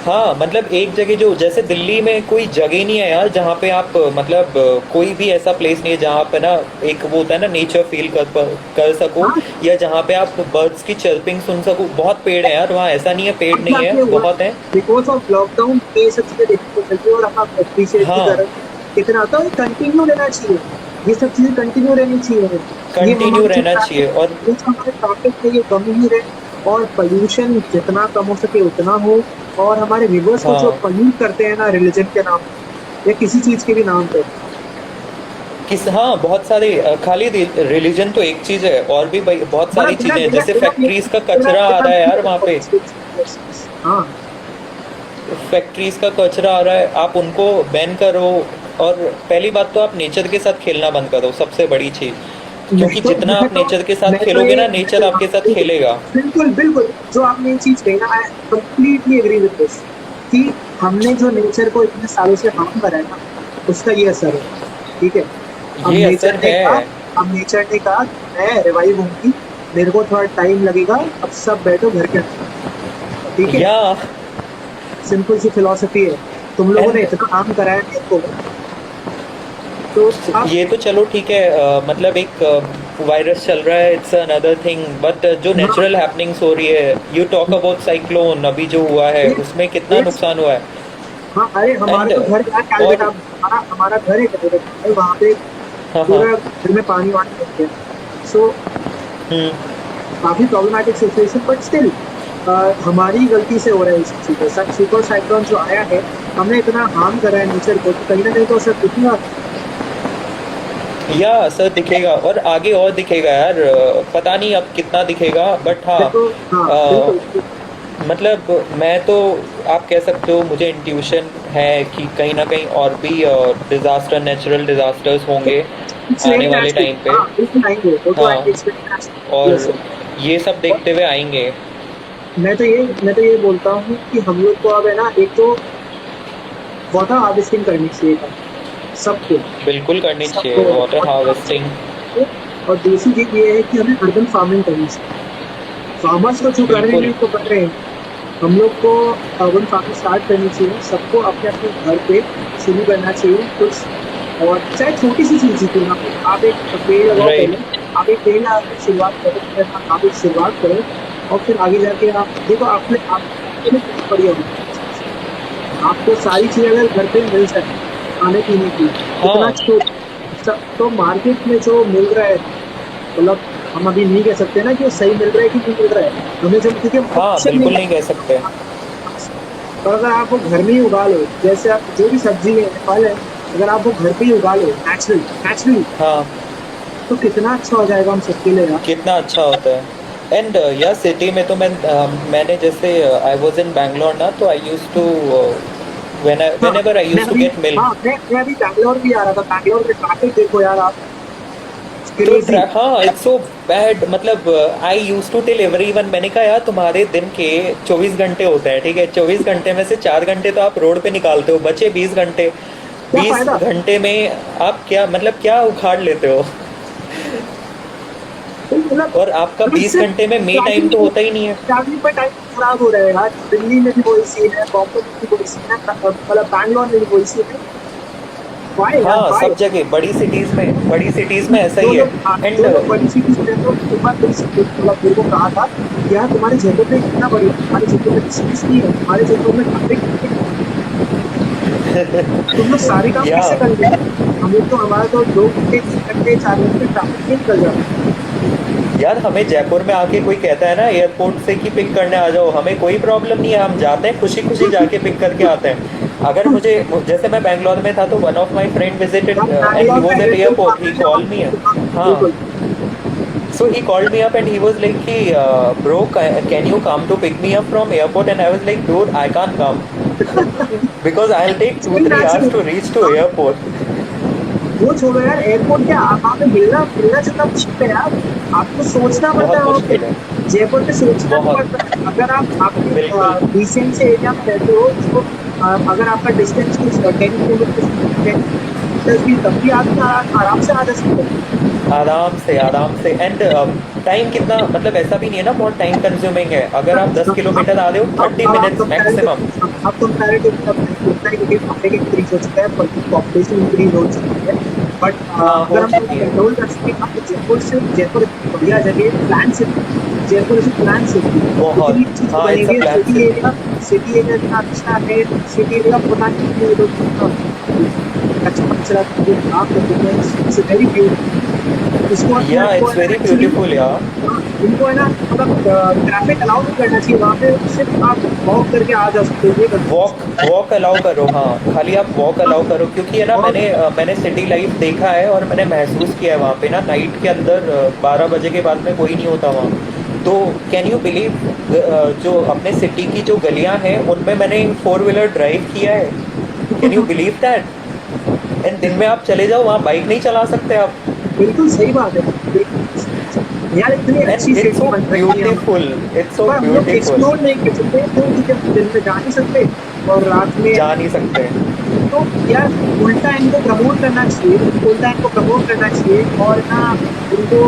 हाँ मतलब एक जगह जो जैसे दिल्ली में कोई जगह नहीं है यार जहाँ पे आप मतलब कोई भी ऐसा प्लेस नहीं है जहाँ पे ना एक वो होता है ना नेचर फील कर सको, हाँ, या जहाँ पे आप बर्ड्स की चर्पिंग सुन सको। बहुत पेड़ है यार वहाँ, ऐसा नहीं है पेड़ अब नहीं है, जाके हुआ बहुत है। बिकॉज ऑफ लॉकडाउन ये सब चीजें देखने को मिलती है, और हम अप्रिशिएट भी कर हाँ। रहे हैं कितना, तो ये कंटिन्यू रहना चाहिए, ये सब चीजें कंटिन्यू रहनी चाहिए। ये कंटिन्यू हमारे जो रहना चाहिए। ट्रैफिक और ये जो हमारे ट्रैफिक है ये कम ही रहे, और पोल्यूशन जितना कम हो सके उतना हो, और हमारे रिवर्स को जो हाँ पल्यूट करते हैं ना रिलीजन के नाम पे या किसी चीज के भी नाम पे। हाँ बहुत सारे खाली रिलीजन तो एक चीज है, और भी भाई बहुत मेरा सारी मेरा चीजें हैं, मेरा जैसे मेरा फैक्ट्रीज का मेरा कचरा आ मेरा रहा है यार वहाँ पे। हाँ, फैक्ट्रीज का कचरा आ रहा है, आप उनको बैन करो। और पहली बात तो आप नेचर के साथ खेलना बंद करो, सबसे बड़ी चीज। मैं क्योंकि तो जितना मैं आप तो नेचर के साथ मैं तो खेलोगे ये ना मैं नेचर तो हाँ, आपके साथ बिल्कुल खेलेगा। बिल्कुल बिल्कुल जो आपने ये चीज कही ना, I completely agree with this, कि हमने जो नेचर को इतने सालों से हार्म करा है ना, उसका ये असर है, ठीक है। अब ये नेचर असर ने है। कहा अब नेचर ने कहा कि मैं रिवाइव होंगी, मेरे को थोड़ा टाइम लगेगा, अब सब बैठो घर के अंदर, ठीक है। या। सिंपल सी फिलोसफी है, तुम लोगों ने एंड इतना हार्म करा है मेरे को, तो अब ये तो चलो ठीक है, मतलब एक वायरस चल रहा है, इट्स अनदर थिंग, बट जो हाँ, नेचुरल हैपनिंग्स हो रही है, यू टॉक अबाउट साइक्लोन अभी जो हुआ है ये उसमें कितना ये नुकसान हुआ है। हाँ, अरे हमारे एंड तो घर यार कैलकटा, और हमारा हमारा घर है कैलकटा में, वहां पे हाँ हाँ। पूरा घर में पानी वानी भर गया। सो हम्म। काफी प्रॉब्लमैटिक सिचुएशन, बट स्टिल हमारी गलती से हो रहा है ये सब चीजें। सब सुपर साइक्लोन जो आया है, हमने इतना हार्म करा है नेचर को, तो कहीं ना कहीं तो असर दिखेगा। या असर दिखेगा, और आगे और दिखेगा यार, पता नहीं अब कितना दिखेगा, बट हाँ देखो, हाँ बिल्कुल, मतलब मैं तो आप कह सकते हो मुझे इंट्यूशन है कि कहीं ना कहीं और भी डिज़ास्टर, नेचुरल डिज़ास्टर्स होंगे इट्स वेरी आने वाले नेचुरल, टाइम पे। हाँ बिल्कुल आएंगे, वो तो हाँ। आएंगे, इट्स वेरी नेचुरल, और यस। ये सब और देखते हुए आएंगे। मैं तो ये बोलता हूँ कि हम लोग को अब है ना, एक तो वाटर हार्वेस्टिंग करनी चाहिए सबको बिल्कुल करनी चाहिए सबको वाटर वाटर हार्वेस्टिंग। हार्वेस्टिंग, और दूसरी चीज ये है कि हमें अर्बन फार्मिंग करनी चाहिए। फार्मर्स तो जो कर रहे बिल्कुल। हैं तो कर रहे हैं, हम लोग को अर्बन फार्मिंग स्टार्ट करनी चाहिए, सबको अपने अपने घर पे शुरू करना चाहिए कुछ। और चाहे छोटी सी चीज ही क्यों ना हो, आप एक पेड़ लगाओ राइट। पहले, आप एक पेड़ लगा के शुरुआत करो, फिर आप एक शुरुआत करो, और फिर आगे जाके आप देखो आपके लिए कितना बढ़िया होगा। आपको सारी चीजें अगर घर पे मिल जाए खाने पीने की, इतना हाँ। अच्छा तो मार्केट में जो मिल रहा है, मतलब हम अभी नहीं कह सकते ना कि वो सही मिल रहा है कि नहीं मिल रहा है, हमें जब क्योंकि हमको हाँ, चेक नहीं बिल्कुल नहीं कह सकते। करना। और अगर आप वो घर में ही उगा लो, जैसे आप जो भी सब्जी है फल है, अगर आप वो घर पे ही उगा लो नेचुरल नेचुरली, हाँ, तो कितना अच्छा हो जाएगा हम सबके लिए यार। कितना अच्छा होता है। एंड या सिटी में तो मैंने जैसे आई वाज इन बैंगलोर ना, तो आई यूज्ड टू हाँ व्हेनेवर आई मैं यूज्ड टू अभी गेट मिल्क। हाँ मैं अभी बैंगलोर भी आ रहा था, बैंगलोर में ट्रैफिक देखो यार आप, तो क्रेजी। हाँ, इट्स सो बैड। मतलब आई यूज टू टेल एवरीवन, मैंने कहा यार तुम्हारे दिन के 24 घंटे होते हैं, ठीक है, 24 घंटे में से 4 घंटे तो आप रोड पे निकालते हो, बचे 20 घंटे। क्या बीस फायदा? घंटे में आप क्या मतलब क्या उखाड़ लेते हो? तो मतलब और आपका मतलब 20 घंटे में मी टाइम तो होता ही नहीं है। ट्रैवलिंग पर टाइम खराब हो रहा है यार, दिल्ली में भी वही सीन है, बॉम्बे में भी वही सीन है, मतलब बैंगलोर में भी वही सीन है। वाई यार हाँ, वाई? सब जगह बड़ी सिटीज में ऐसा ही है। एंड जो लोग बड़ी सिटीज में रहते हो, एक बार मतलब मेरे को कहा था कि यार तुम्हारे जयपुर में कितना बढ़िया, तुम्हारे जयपुर में सिटीज नहीं है, तुम्हारे जयपुर में ट्रैफिक, तुम लोग सारे काम या कैसे करोगे यार? हम लोग तो हमारा तो 2 घंटे 3 घंटे 4 घंटे ट्रैफिक में निकल जाता है। यार, हमें जयपुर में आके कोई कहता है ना एयरपोर्ट से कि पिक करने आ जाओ, हमें कोई प्रॉब्लम नहीं है, हम जाते हैं खुशी खुशी जाके पिक करके आते हैं। अगर मुझे जैसे मैं बैंगलोर में था तो one of my friend visited यार एंड ही बैंगलोर का वाज एट एयरपोर्ट एयरपोर्ट, आपने ही जब कॉल मी। हाँ, हाँ, बिल्कुल। so he called me up and he was like कि bro, can you come to pick me up from airport? And I was like, dude, I can't come because I'll take two वही three hours natural. to reach to airport. वो छोड़ो यार, एयरपोर्ट क्या, आप वहाँ पे मिलना मिलना जुलना मुश्किल है यार, आपको सोचना पड़ता बहुत है वहाँ पे। मुश्किल है। जयपुर में सोचना नहीं बहुत। पड़ता है, अगर आप आपके बिल्कुल। डिसेंट से एरिया में रहते हो, तो अगर आपका डिस्टेंस कुछ 10 किलोमीटर भी, तब भी आदमी आराम से आ जा सकते हैं। आराम से एंड टाइम कितना, मतलब ऐसा भी नहीं है ना बहुत टाइम कंज्यूमिंग है, अगर आप दस अब किलोमीटर आ रहे हो थर्टी अब आप मिनट्स मैक्सिमम। कंपैरेटिवली अब मेरे को लगता है कि ट्रैफिक इंक्रीज हो चुका है, पॉपुलेशन इंक्रीज हो चुकी है। बट हाँ, अगर हो हम चुकी है। कंट्रोल कर सके ना, तो जयपुर इतनी बढ़िया जगह है, plan city. Jaipur is plan city, बहुत। इतनी अच्छी चीज हाँ, बनी इट्स हुई अ है, प्लान सिटी। सिटी एरिया इतना अच्छा है, सिटी एरिया पता नहीं क्यों ये लोग इतना कचरा कचरा करके खराब कर देते हैं। It's very beautiful. इसको या इनको इट्स है ना वेरी एक्चुअली, ब्यूटीफुल यार। हाँ, इनको है ना, मतलब ट्रैफिक अलाउ नहीं करना चाहिए वहां पे, सिर्फ आप वॉक करके आ जा सकते हो, ये करना वॉक चाहिए। वॉक अलाउ करो, हाँ, खाली आप वॉक हाँ, अलाउ करो, क्योंकि है ना और मैंने सिटी लाइफ देखा है और मैंने महसूस किया है वहाँ पे ना, नाइट के अंदर 12 बजे के बाद में कोई नहीं होता वहाँ। तो कैन यू बिलीव, जो अपने सिटी की जो गलियाँ हैं उनमें मैंने 4 व्हीलर ड्राइव किया है। Can you believe that? And दिन में आप चले जाओ वहाँ, बाइक नहीं चला सकते आप। बिल्कुल सही बात है, बिल्कुल यार, इतनी अच्छी एंड इट्स सिटी सो बन रखी है हमारी, ब्यूटीफुल, इट्स सो पर हम लोग ब्यूटीफुल। एक्सप्लोर नहीं कर सकते क्यों? क्योंकि हम दिन में जा नहीं सकते, और रात में, जा नहीं सकते। तो यार उल्टा इनको प्रमोट करना चाहिए, उल्टा इनको प्रमोट करना चाहिए, और ना इनको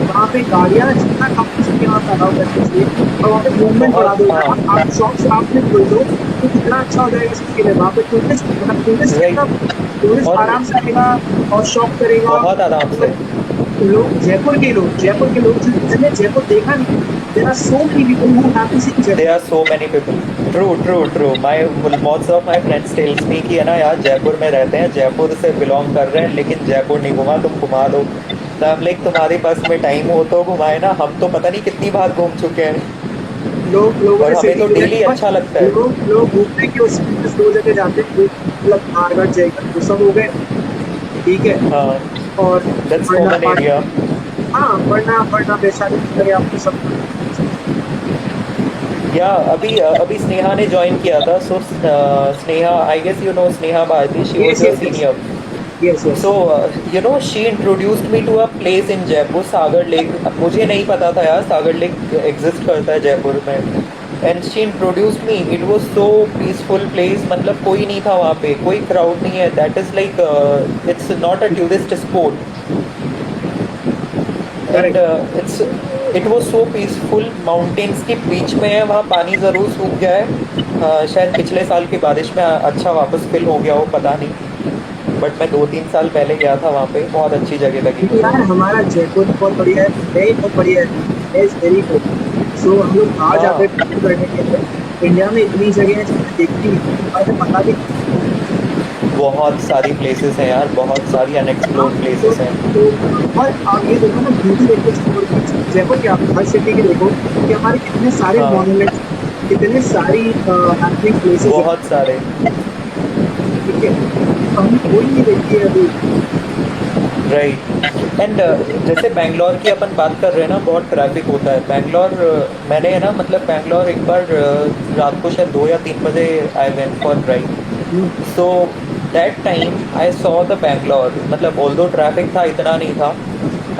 वहाँ पे गाड़ियाँ जितना कम हो सके वहाँ पे अलाउ करनी चाहिए, और वहाँ पे मूवमेंट बढ़ा बहुत। दो यार, हाँ। आप शॉप्स आप भी खोल दो, तो कितना अच्छा हो जाएगा सबके लिए। वहाँ पे टूरिस्ट, मतलब टूरिस्ट कितना, राइट। टूरिस्ट और आराम से आएगा और शॉप करेगा। बहुत आराम से। और लोग, जयपुर के लोग जिन्होंने जयपुर देखा नहीं, there are so many people who have seen There Jaipur. are so many people. True. My most of my friends tells me कि है ना यार, जयपुर में रहते हैं, जयपुर से बिलोंग कर रहे हैं, लेकिन जयपुर नहीं घुमा, तुम घुमा दो। तो हम लाइक तुम्हारे पास में टाइम हो तो घुमाए ना, हम तो पता नहीं कितनी बार घूम चुके हैं लोगों और ने हमें सिटी तो एरिया डेली बस, अच्छा लगता है। लोग घूमने की उस बस 2 जगह जाते हैं, एक मतलब नाहरगढ़ जयगढ़, वो सब हो गए, ठीक है। हाँ, और दैट्स पढ़ना कॉमन पढ़ एरिया। हाँ, पढ़ना वैशाली वगैरह आपको सब। या अभी स्नेहा ने ज्वाइन किया था, so Sneha, I guess you know Sneha Bharti, she yes was your yes yes senior. Yes yes. So she introduced me to a place in Jaipur, Sagar lake. मुझे नहीं पता था यार सागर लेक एग्जिस्ट करता है जयपुर में। And she introduced me, it was so peaceful place, मतलब कोई नहीं था वहाँ पे, कोई क्राउड नहीं है, that is like it's not a tourist spot. And correct. It was so peaceful. Mountains के बीच में है, वहाँ पानी ज़रूर सूख गया है। शायद पिछले साल की बारिश में अच्छा वापस फिल हो गया हो, पता नहीं। बट मैं 2-3 साल पहले गया था वहाँ पे, बहुत अच्छी जगह लगी क्योंकि मुझे। यार हमारा जयपुर बहुत बढ़िया है, मुंबई बहुत बढ़िया है, इंडिया इज वेरी गुड। सो हम लोग बाहर जाते हाँ, हैं ट्रैवल करने के लिए, इंडिया में इतनी जगह है जो हमने देखी नहीं है, हमें पता भी नहीं। बहुत सारी प्लेसेस हैं यार, बहुत सारी हाँ, अनएक्सप्लोर्ड तो, प्लेसेस हैं। और आप ये देखो ना, ब्यूटी देखो जयपुर की। जयपुर क्या, हर सिटी की देखो कि हमारे कितने सारे हाँ, मॉन्यूमेंट्स, कितने सारी हैपनिंग प्लेसेस है। बहुत सारे। ठीक है, तो हमने कोई नहीं देखी है अभी। राइट। एंड जैसे बैंगलोर की अपन बात कर रहे हैं ना, बहुत ट्रैफिक होता है बैंगलोर। मैंने है ना, मतलब बैंगलोर एक बार रात को शायद 2 या 3 बजे I went for drive. Hmm, so that time I saw the Bangalore, मतलब ऑल्दो ट्रैफिक था, इतना नहीं था।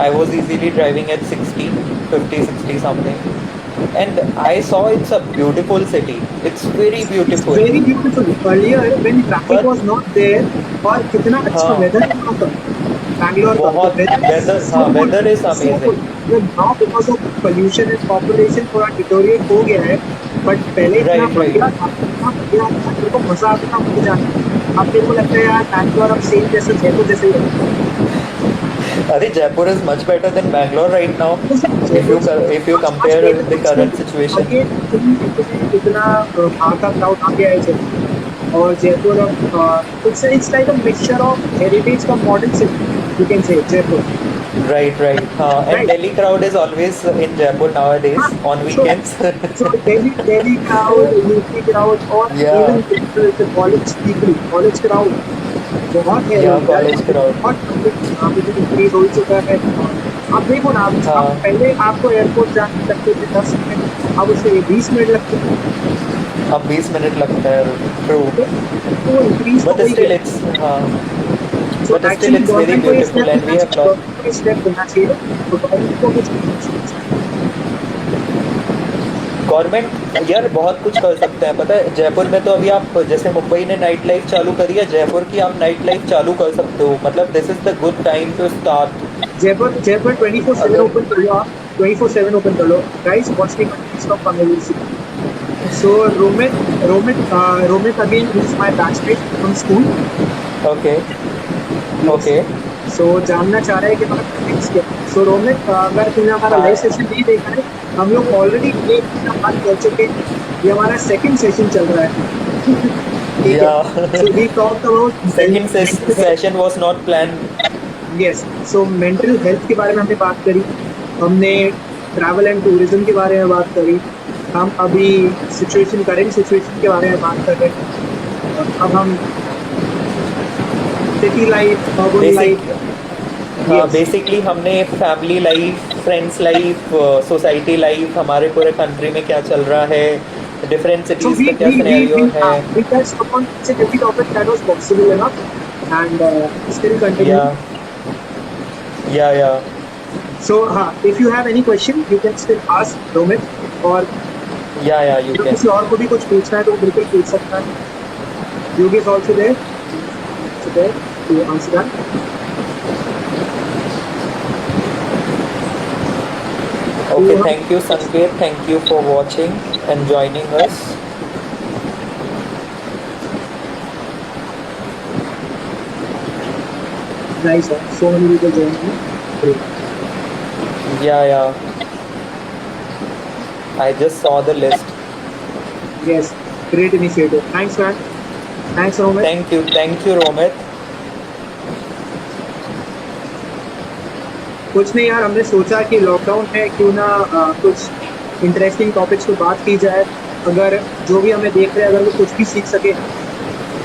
I was easily driving eight 60, 50, 60 something, and I saw it's a beautiful city, it's very It's beautiful. very beautiful. Earlier, when traffic पर was not there, और कितना अच्छा हाँ, वेदर है वहाँ का, बैंगलोर का, the बहुत weather is वेदर, हाँ so good, weather is so good. Amazing. मतलब now because of pollution and population थोड़ा deteriorate हो गया है, बट पहले इतना राइट, बढ़िया राइट। था, इतना बढ़िया था, मेरे को मजा आता था वहाँ जाने में। अब मेरे को लगता है यार बैंगलोर अब सेम जैसा जयपुर जैसे ही है। Adi, Jaipur is much better than Bangalore right now. जैसे If you Jaipur if you much much compare better, the current situation, again इतनी इतने इतना बाहर का क्राउड आ गया है जयपुर में। और जयपुर अब it's like a mixture of heritage का modern city, you can say Jaipur, right, right. And right. Delhi crowd is always in Jaipur nowadays हाँ, on so weekends. So Delhi crowd, UP crowd, और Yeah, इवन कॉलेज क्राउड बहुत है yeah, यार college यहाँ पे, crowd. बहुत ट्रैफिक यहाँ पे भी इंक्रीज हो ही चुका है। और आप देखो ना, आप हाँ, पहले आपको एयरपोर्ट जाने में लगते थे 10 मिनट, अब उसे 20 मिनट लगते हैं। अब 20 मिनट लगता है, true. तो तो वो इंक्रीज तो But हो ही still गया। it's हाँ, सो but still actually it's very government को ये beautiful स्टेप and लेना we have चाहिए, lost. गवर्नमेंट को ये स्टेप लेना चाहिए, तो गवर्नमेंट को कुछ करना चाहिए। गवर्नमेंट यार बहुत कुछ कर सकते हैं, पता है जयपुर में तो अभी आप जैसे मुंबई ने नाइट लाइफ चालू करी है, जयपुर की आप नाइट लाइफ चालू कर सकते हो, मतलब this is the good time to start. Jaipur Jaipur 24/7 अगर ओपन कर लो आप, 24/7 ओपन कर लो। Guys watch me stop conversation. So Romit again is my batchmate from school. Okay, yes. Okay, so जानना चाह रहा है कि हमारा नेक्स्ट क्या है। सो रोमित, अगर तुमने हमारा लाइव हाँ, सेशन नहीं देखा है, हम लोग ऑलरेडी 1 घंटा बात कर चुके हैं। ये हमारा सेकंड सेशन चल रहा है। ठीक है। Yeah so we talked about second mental health. Session was not plan. Yes. So mental health के बारे में हमने बात करी, हमने ट्रैवल एंड टूरिज्म के बारे में बात करी, हम अभी करंट सिचुएशन के बारे में बात कर रहे हैं, और अब हम city life, urban basic life. हाँ, यस। बेसिकली हमने family life, friends life, society life, हमारे पूरे कंट्री में क्या चल रहा है, डिफरेंट So सिटीज का क्या सिनेरियो है। we touched upon each and every topic that was possible enough, and still या continue. या So if you have any question, you can still ask Romit, और या यू जो कैन। किसी और को भी कुछ पूछना है तो वो बिल्कुल पूछ सकता है। Yogi is also there, to answer that. Okay, thank you Sanket, thank you for watching and joining us. Nice, so many people joining. Great. Yeah, I just saw the list. Yes, great initiative. Thanks, man. Thanks, Romit. Thank you Romit. कुछ नहीं यार, हमने सोचा कि लॉकडाउन है, क्यों ना कुछ इंटरेस्टिंग टॉपिक्स पे बात की जाए। अगर जो भी हमें देख रहे हैं, अगर वो कुछ भी सीख सके,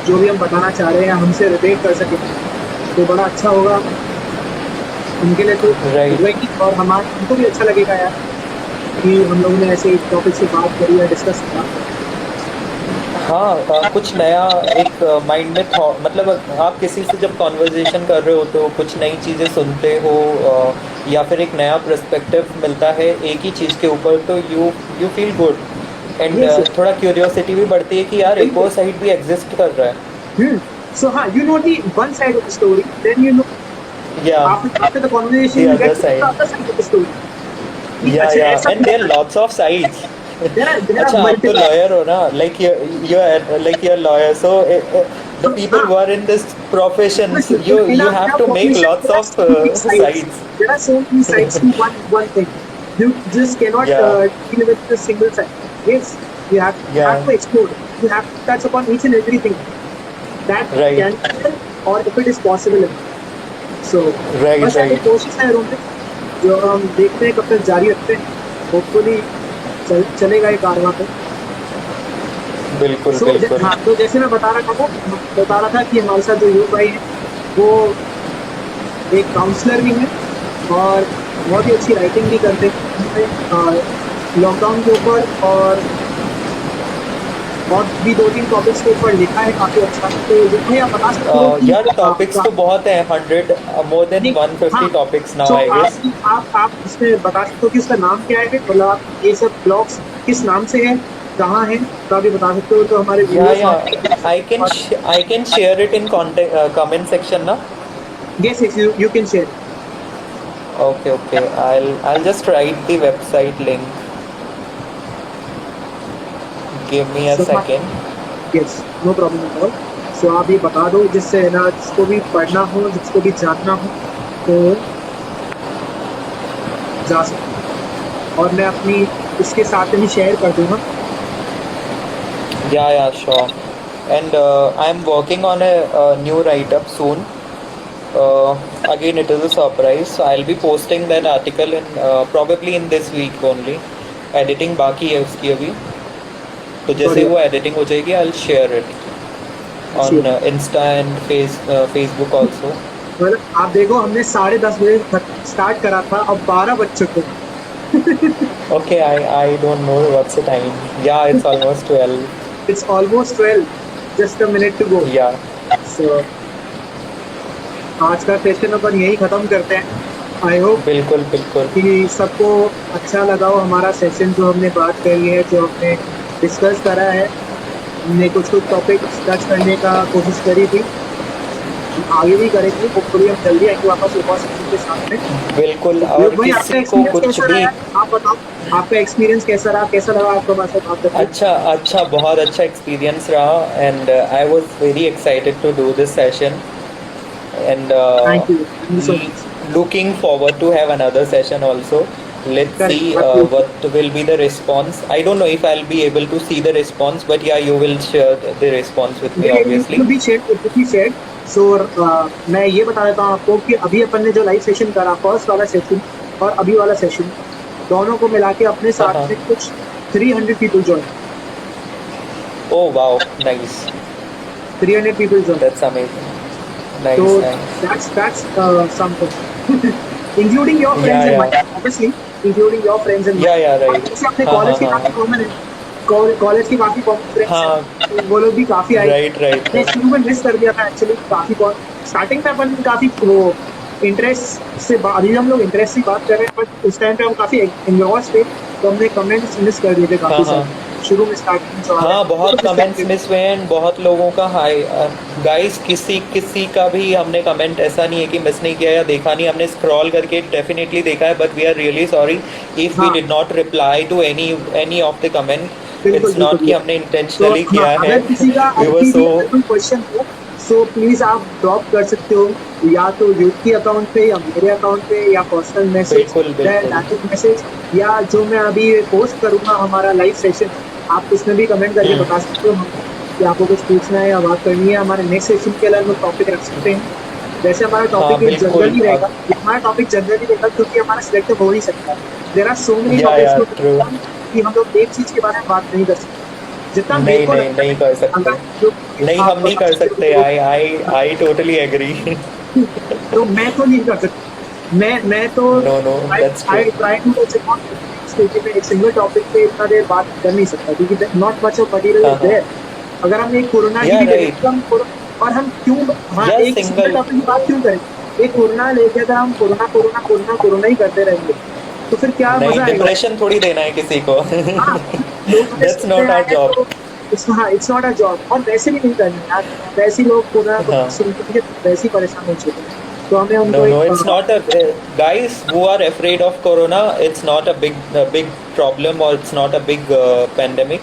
जो भी हम बताना चाह रहे हैं हमसे रिलेट कर सके, तो बड़ा अच्छा होगा उनके लिए तो। Right. वही, और हमारे हमको भी अच्छा लगेगा यार कि हम लोगों ने ऐसे एक टॉपिक से बात करी है, डिस्कस किया। हाँ, कुछ नया एक माइंड में मतलब आप किसी से जब कॉन्वर्जेशन कर रहे होते हो, कुछ नई चीज़ें सुनते हो, या फिर एक नया पर्सपेक्टिव मिलता है एक ही चीज़ के ऊपर, तो you feel good and Yes, yes. थोड़ा क्यूरियोसिटी भी बढ़ती है कि यार एक और साइड भी एग्जिस्ट कर रहा है। So you know the one side of the story, then you know Yeah, after the conversation the you other get to know the side. other side of the story. कि Yeah, अच्छा yeah, ऐसा and भी there are होता है। lots of sides. there are अच्छा आप तो multiple। lawyer हो ना, like you're like you're lawyer, so the people हाँ, who are in this professions, obviously, you have in our to make profession, lots there are of so many sides. sides. There are so many sides to one thing. You just cannot Yeah, deal with the single side. Yes, you have yeah, to explore. You have to touch upon each and everything that right, can be done or if it is possible enough. So right, बस यार ये right. कोशिश है रोमित, जो हम देखते हैं कब तक जारी रखते हैं। होपफुली चलेगा ये कारवां पे। बिल्कुल, सो बिल्कुल। हाँ, तो जैसे मैं बता रहा था कि हमारे साथ जो युग भाई है वो एक काउंसलर भी है और बहुत ही अच्छी राइटिंग भी करते हैं उन्होंने लॉकडाउन के ऊपर और भी 2-3 टॉपिक्स के ऊपर लिखा है काफी अच्छा। तो युग भाई आप बता सकते हो कि यार टॉपिक्स तो बहुत हैं, 100 मोर देन नहीं, हाँ, 150 टॉपिक्स नाउ तो आई गेस। आप इसमें बता सकते हो कि उसका नाम क्या है, मतलब आप ये सब ब्लॉग्स किस नाम से है, कहाँ है, तो आप ये बता सकते हो तो हमारे Yeah, व्यूअर्स वहाँ पे yeah. I can share it in contact comment section ना. Guess you can share. Okay, okay. I'll just write the website link. Give me a so second. Yes, no problem at all. So आप ये बता दो जिससे है ना, जिसको भी पढ़ना हो, जिसको भी जानना हो तो जा सकते हैं। और मैं अपनी उसके साथ में शेयर कर दूंगा। Yeah, yeah, sure. And I'm working on a new write-up soon. Again, it is a surprise. So I'll be posting that article in probably in this week only. Editing बाकी है उसकी अभी. तो जैसे बढ़िया, वो editing हो जाएगी, I'll share it अच्छी on है। Insta and Facebook also. मतलब आप देखो, हमने 10:30 बजे तक स्टार्ट करा था, अब 12 बज चुके हैं। Okay, I don't know what's the time. Yeah, it's almost 12. It's almost 12, just a minute to go. Yeah, So आज का सेशन अपन यही खत्म करते हैं। आई होप बिल्कुल बिल्कुल। कि सबको अच्छा लगा हो हमारा सेशन, जो हमने बात करी है, जो हमने डिस्कस करा है। हमने कुछ टॉपिक्स टच करने का कोशिश करी थी, हम आगे भी करेंगे। होपफुली हम जल्दी आएंगे वापस एक और सेशन के साथ में। बिल्कुल, योग और भाई, आपका किसी को एक्सपीरियंस कुछ कैसा रहा भी यार? आप बताओ, आपका एक्सपीरियंस कैसा रहा, कैसा लगा आपको हमारे साथ बात करके? अच्छा अच्छा बहुत अच्छा एक्सपीरियंस रहा and I was very excited to do this session and thank you so much. looking forward to have another session also. Let's see correct, what will be the response. I don't know if I'll be able to see the response, but yeah, you will share the response with me obviously. सो मैं ये बता देता हूँ आपको कि अभी अपन ने जो लाइव सेशन करा, फर्स्ट वाला सेशन और अभी वाला सेशन, दोनों को मिला के अपने हाँ साथ हाँ। में कुछ 300 people join. Oh wow, nice. 300 people join. That's amazing. तो Nice, nice. that's something including your Yeah, friends and yeah. mine, obviously including your friends and mine। Yeah, yeah, और right. जैसे अपने हाँ हाँ कॉलेज के काफी हाँ कॉमन है, कॉलेज के काफी कॉमन फ्रेंड्स हैं, हाँ। तो वो लोग भी काफी आए। Right, right, मैं right. शुरू में मिस कर दिया था एक्चुअली, काफी स्टार्टिंग में अपन काफी वो इंटरेस्ट से अभी हम लोग इंटरेस्ट से बात कर रहे हैं, बट उस टाइम पे हम काफी एंगेज थे, तो हमने कमेंट्स मिस कर दिए थे हाँ काफी हाँ सारे शुरू में स्टार्टिंग में जो आ रहे हाँ, थे, बहुत तो मिस कमेंट्स कर मिस हुए हैं, बहुत लोगों का हाय गाइस, किसी किसी का भी हमने कमेंट ऐसा नहीं है कि मिस नहीं किया या देखा नहीं, हमने स्क्रॉल करके डेफिनेटली देखा है, but we are really sorry if we हाँ, did not reply to any of the comment. बिल्कुल इट्स बिल्कुल नॉट कि बिल्कुल। हमने तो इंटेंशनली हाँ, किया है. अगर किसी का वी वर अभी भी सो अगर कोई क्वेश्चन हो, सो प्लीज आप ड्रॉप कर सकते हो, या तो यूथ के अकाउंट पे या मेरे अकाउंट पे, या पर्सनल मैसेज, बिल्कुल बिल्कुल. डायरेक्ट मैसेज, या जो मैं अभी पोस्ट करूंगा हमारा लाइव सेशन, आप उसमें भी कमेंट करके बता सकते हो हमें कि आपको कुछ पूछना है या बात करनी है। हमारे नेक्स्ट सेशन के लिए हम लोग टॉपिक रख सकते हैं। वैसे हमारा हाँ टॉपिक एक बिल्कुल. जनरली रहेगा, हमारा टॉपिक जनरली रहेगा क्योंकि हमारा सिलेक्टिव हो नहीं सकता। देयर आर सो मेनी या टॉपिक्स ट्रू. कि हम लोग एक चीज के बारे में बात नहीं कर सकते। जितना मेरे नहीं को नहीं लगता है, नहीं कर सकते. अगर जो नहीं, आप हम नहीं बता कर सकते सकते. हो आई टोटली एग्री. तो मैं तो नहीं कर सकता। मैं तो no no, that's true. I try to स्थिति में एक सिंगल टॉपिक पे इतना देर बात कर नहीं सकता क्योंकि नॉट मच ऑफ मटेरियल हाँ इज हाँ. देयर। अगर हम एक कोरोना की या भी ले राइट. लें तो हम और हम क्यों, हाँ, या एक सिंगल सिंगल. टॉपिक की बात क्यों करें? एक कोरोना लेके अगर हम कोरोना कोरोना कोरोना कोरोना ही करते रहेंगे तो फिर क्या नहीं, मजा आएगा? डिप्रेशन थोड़ी देना है किसी को. हाँ, लोग हमें दैट्स सुनते नॉट आवर आए जॉब. तो इट्स नॉट अ जॉब, और वैसे भी नहीं करना यार। वैसे ही लोग कोरोना को हाँ सुन के वैसे ही परेशान हो चुके हैं। तो हमें No, उनको no, it's एक not a guys who are afraid of corona. It's not a big problem, or it's not a big pandemic.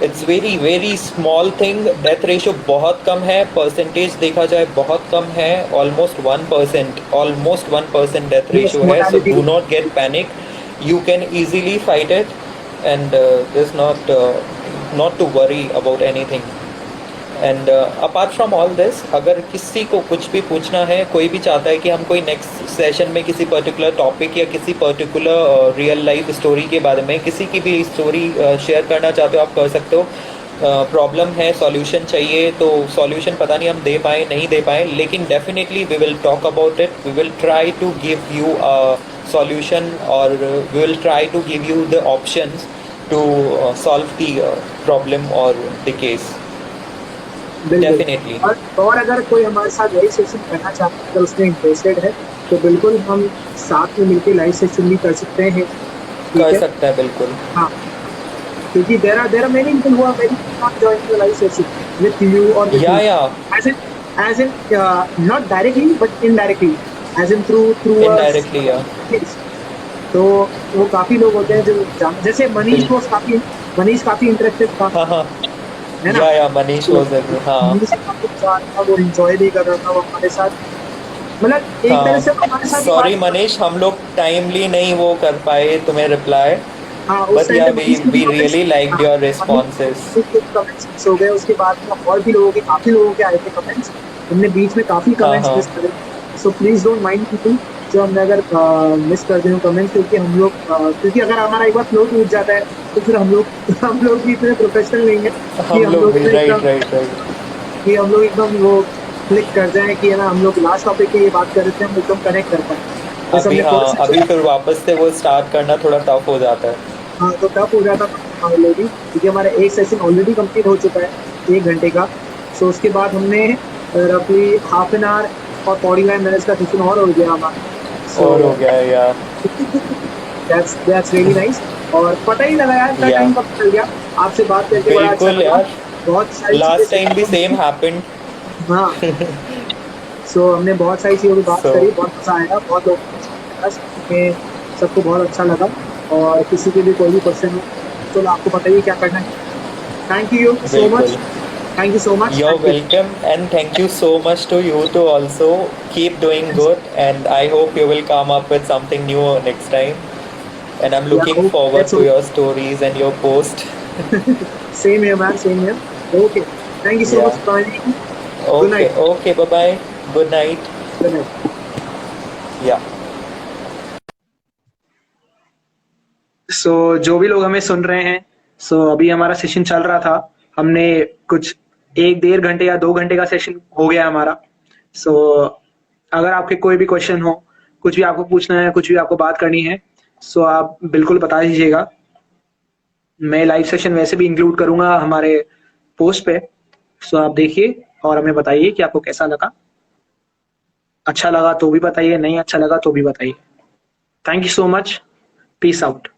It's very small thing. Death ratio बहुत कम है. Percentage देखा जाए बहुत कम है. Almost 1% death ratio है. So mortality do not get panic. You can easily fight it, and there's not to worry about anything. And apart from all this, अगर किसी को कुछ भी पूछना है, कोई भी चाहता है कि हम कोई नेक्स्ट सेशन में किसी पर्टिकुलर टॉपिक या किसी पर्टिकुलर रियल लाइफ स्टोरी के बारे में किसी की भी स्टोरी शेयर करना चाहते हो, आप कर सकते हो. प्रॉब्लम है, सॉल्यूशन चाहिए, तो सॉल्यूशन पता नहीं हम दे पाए नहीं दे पाए, लेकिन definitely we will talk about it. We will try to give you a solution, और we will try to give you the options to solve the problem और द केस. बिल्कुल. डेफिनेटली और अगर कोई हमारे साथ लाइव सेशन करना चाहता है, अगर उसमें इंटरेस्टेड है, तो बिल्कुल हम साथ में मिलकर लाइव सेशन भी कर सकते हैं. ठीक कर है. सकता है बिल्कुल. हाँ, क्योंकि there are many people who are very not joining the live session with you और विथ या मी, या as in not directly but indirectly, as in through indirectly या. तो वो काफी लोग होते हैं जो जैसे मनीष काफी इंटरेस्टेड था, हाँ हाँ. है ना. या मनीष तो वॉज हाँ मनीष काफी इंसान था, वो एंजॉय भी कर रहा था, वो हमारे साथ, मतलब एक तरह से वो हमारे साथ ही सॉरी बात. मनीष, हम लोग टाइमली नहीं वो कर पाए तुम्हें रिप्लाई, हाँ, उस बट टाइम या पे वी मनीष के भी we comments, really liked your responses. Comments miss हो गए. उसके बाद में और भी काफी लोगों के आए थे कमेंट्स, हमने बीच में काफी हाँ कमेंट्स हाँ मिस करे. So please don't mind people जो हमने अगर मिस कर दें कमेंट्स, क्योंकि हम लोग क्योंकि अगर हमारा एक बार फ्लो टूट जाता है, तो फिर हम लोग भी इतने प्रोफेशनल नहीं है कि हम हम लोग लोग भी. ने राइट एकदम राइट राइट. कि हम लोग एकदम वो क्लिक कर जाए कि है ना, हम लोग लास्ट टॉपिक पे ये बात कर रहे थे, हम एकदम कनेक्ट कर पाए. जैसे अभी हमने हाँ, फर्स्ट अभी फिर वापस से वो स्टार्ट करना थोड़ा टफ हो जाता है. हाँ, तो टफ हो जाता था ऑलरेडी, क्योंकि हमारा एक सेशन ऑलरेडी कंप्लीट हो चुका है 1 घंटे का. सो उसके बाद हमने रफली हाफ एन आवर और 45 मिनट्स का सेशन और हो गया हमारा. सो और हो गया है यार. That's really nice. और पता ही लगा यार, या टाइम कब चल गया. आपसे बात करके बड़ा अच्छा बिल्कुल लगा. यार. बहुत सारी लास्ट चीजें टाइम भी सेम हैपेंड. हाँ. सो हमने बहुत सारी चीज़ों की बात सो करी, बहुत मजा आया, बहुत लोगों को समझ में सबको बहुत अच्छा लगा. और किसी के भी कोई भी क्वेश्चन हो तो आपको बताइए क्या करना है. Thank you so much. बिल्कुल. Thank you so much. You're welcome, and thank you so much to you too also. Keep doing good, and I hope you will come up with something new next time. And I'm looking forward to your stories and your post. Same है मैम, सेम है. Okay, thank you so Yeah. Much for joining. Good Okay, night. okay, bye bye. Good night. Good night. Yeah. सो जो भी लोग हमें सुन रहे हैं, सो अभी हमारा सेशन चल रहा था. हमने कुछ 1 1.5 घंटे या 2 घंटे का सेशन हो गया हमारा. सो अगर आपके कोई भी क्वेश्चन हो, कुछ भी आपको पूछना है, कुछ भी आपको बात करनी है, सो आप बिल्कुल बता दीजिएगा. मैं लाइव सेशन वैसे भी इंक्लूड करूंगा हमारे पोस्ट पे. सो आप देखिए और हमें बताइए कि आपको कैसा लगा. अच्छा लगा तो भी बताइए, नहीं अच्छा लगा तो भी बताइए. Thank you so much. Peace out.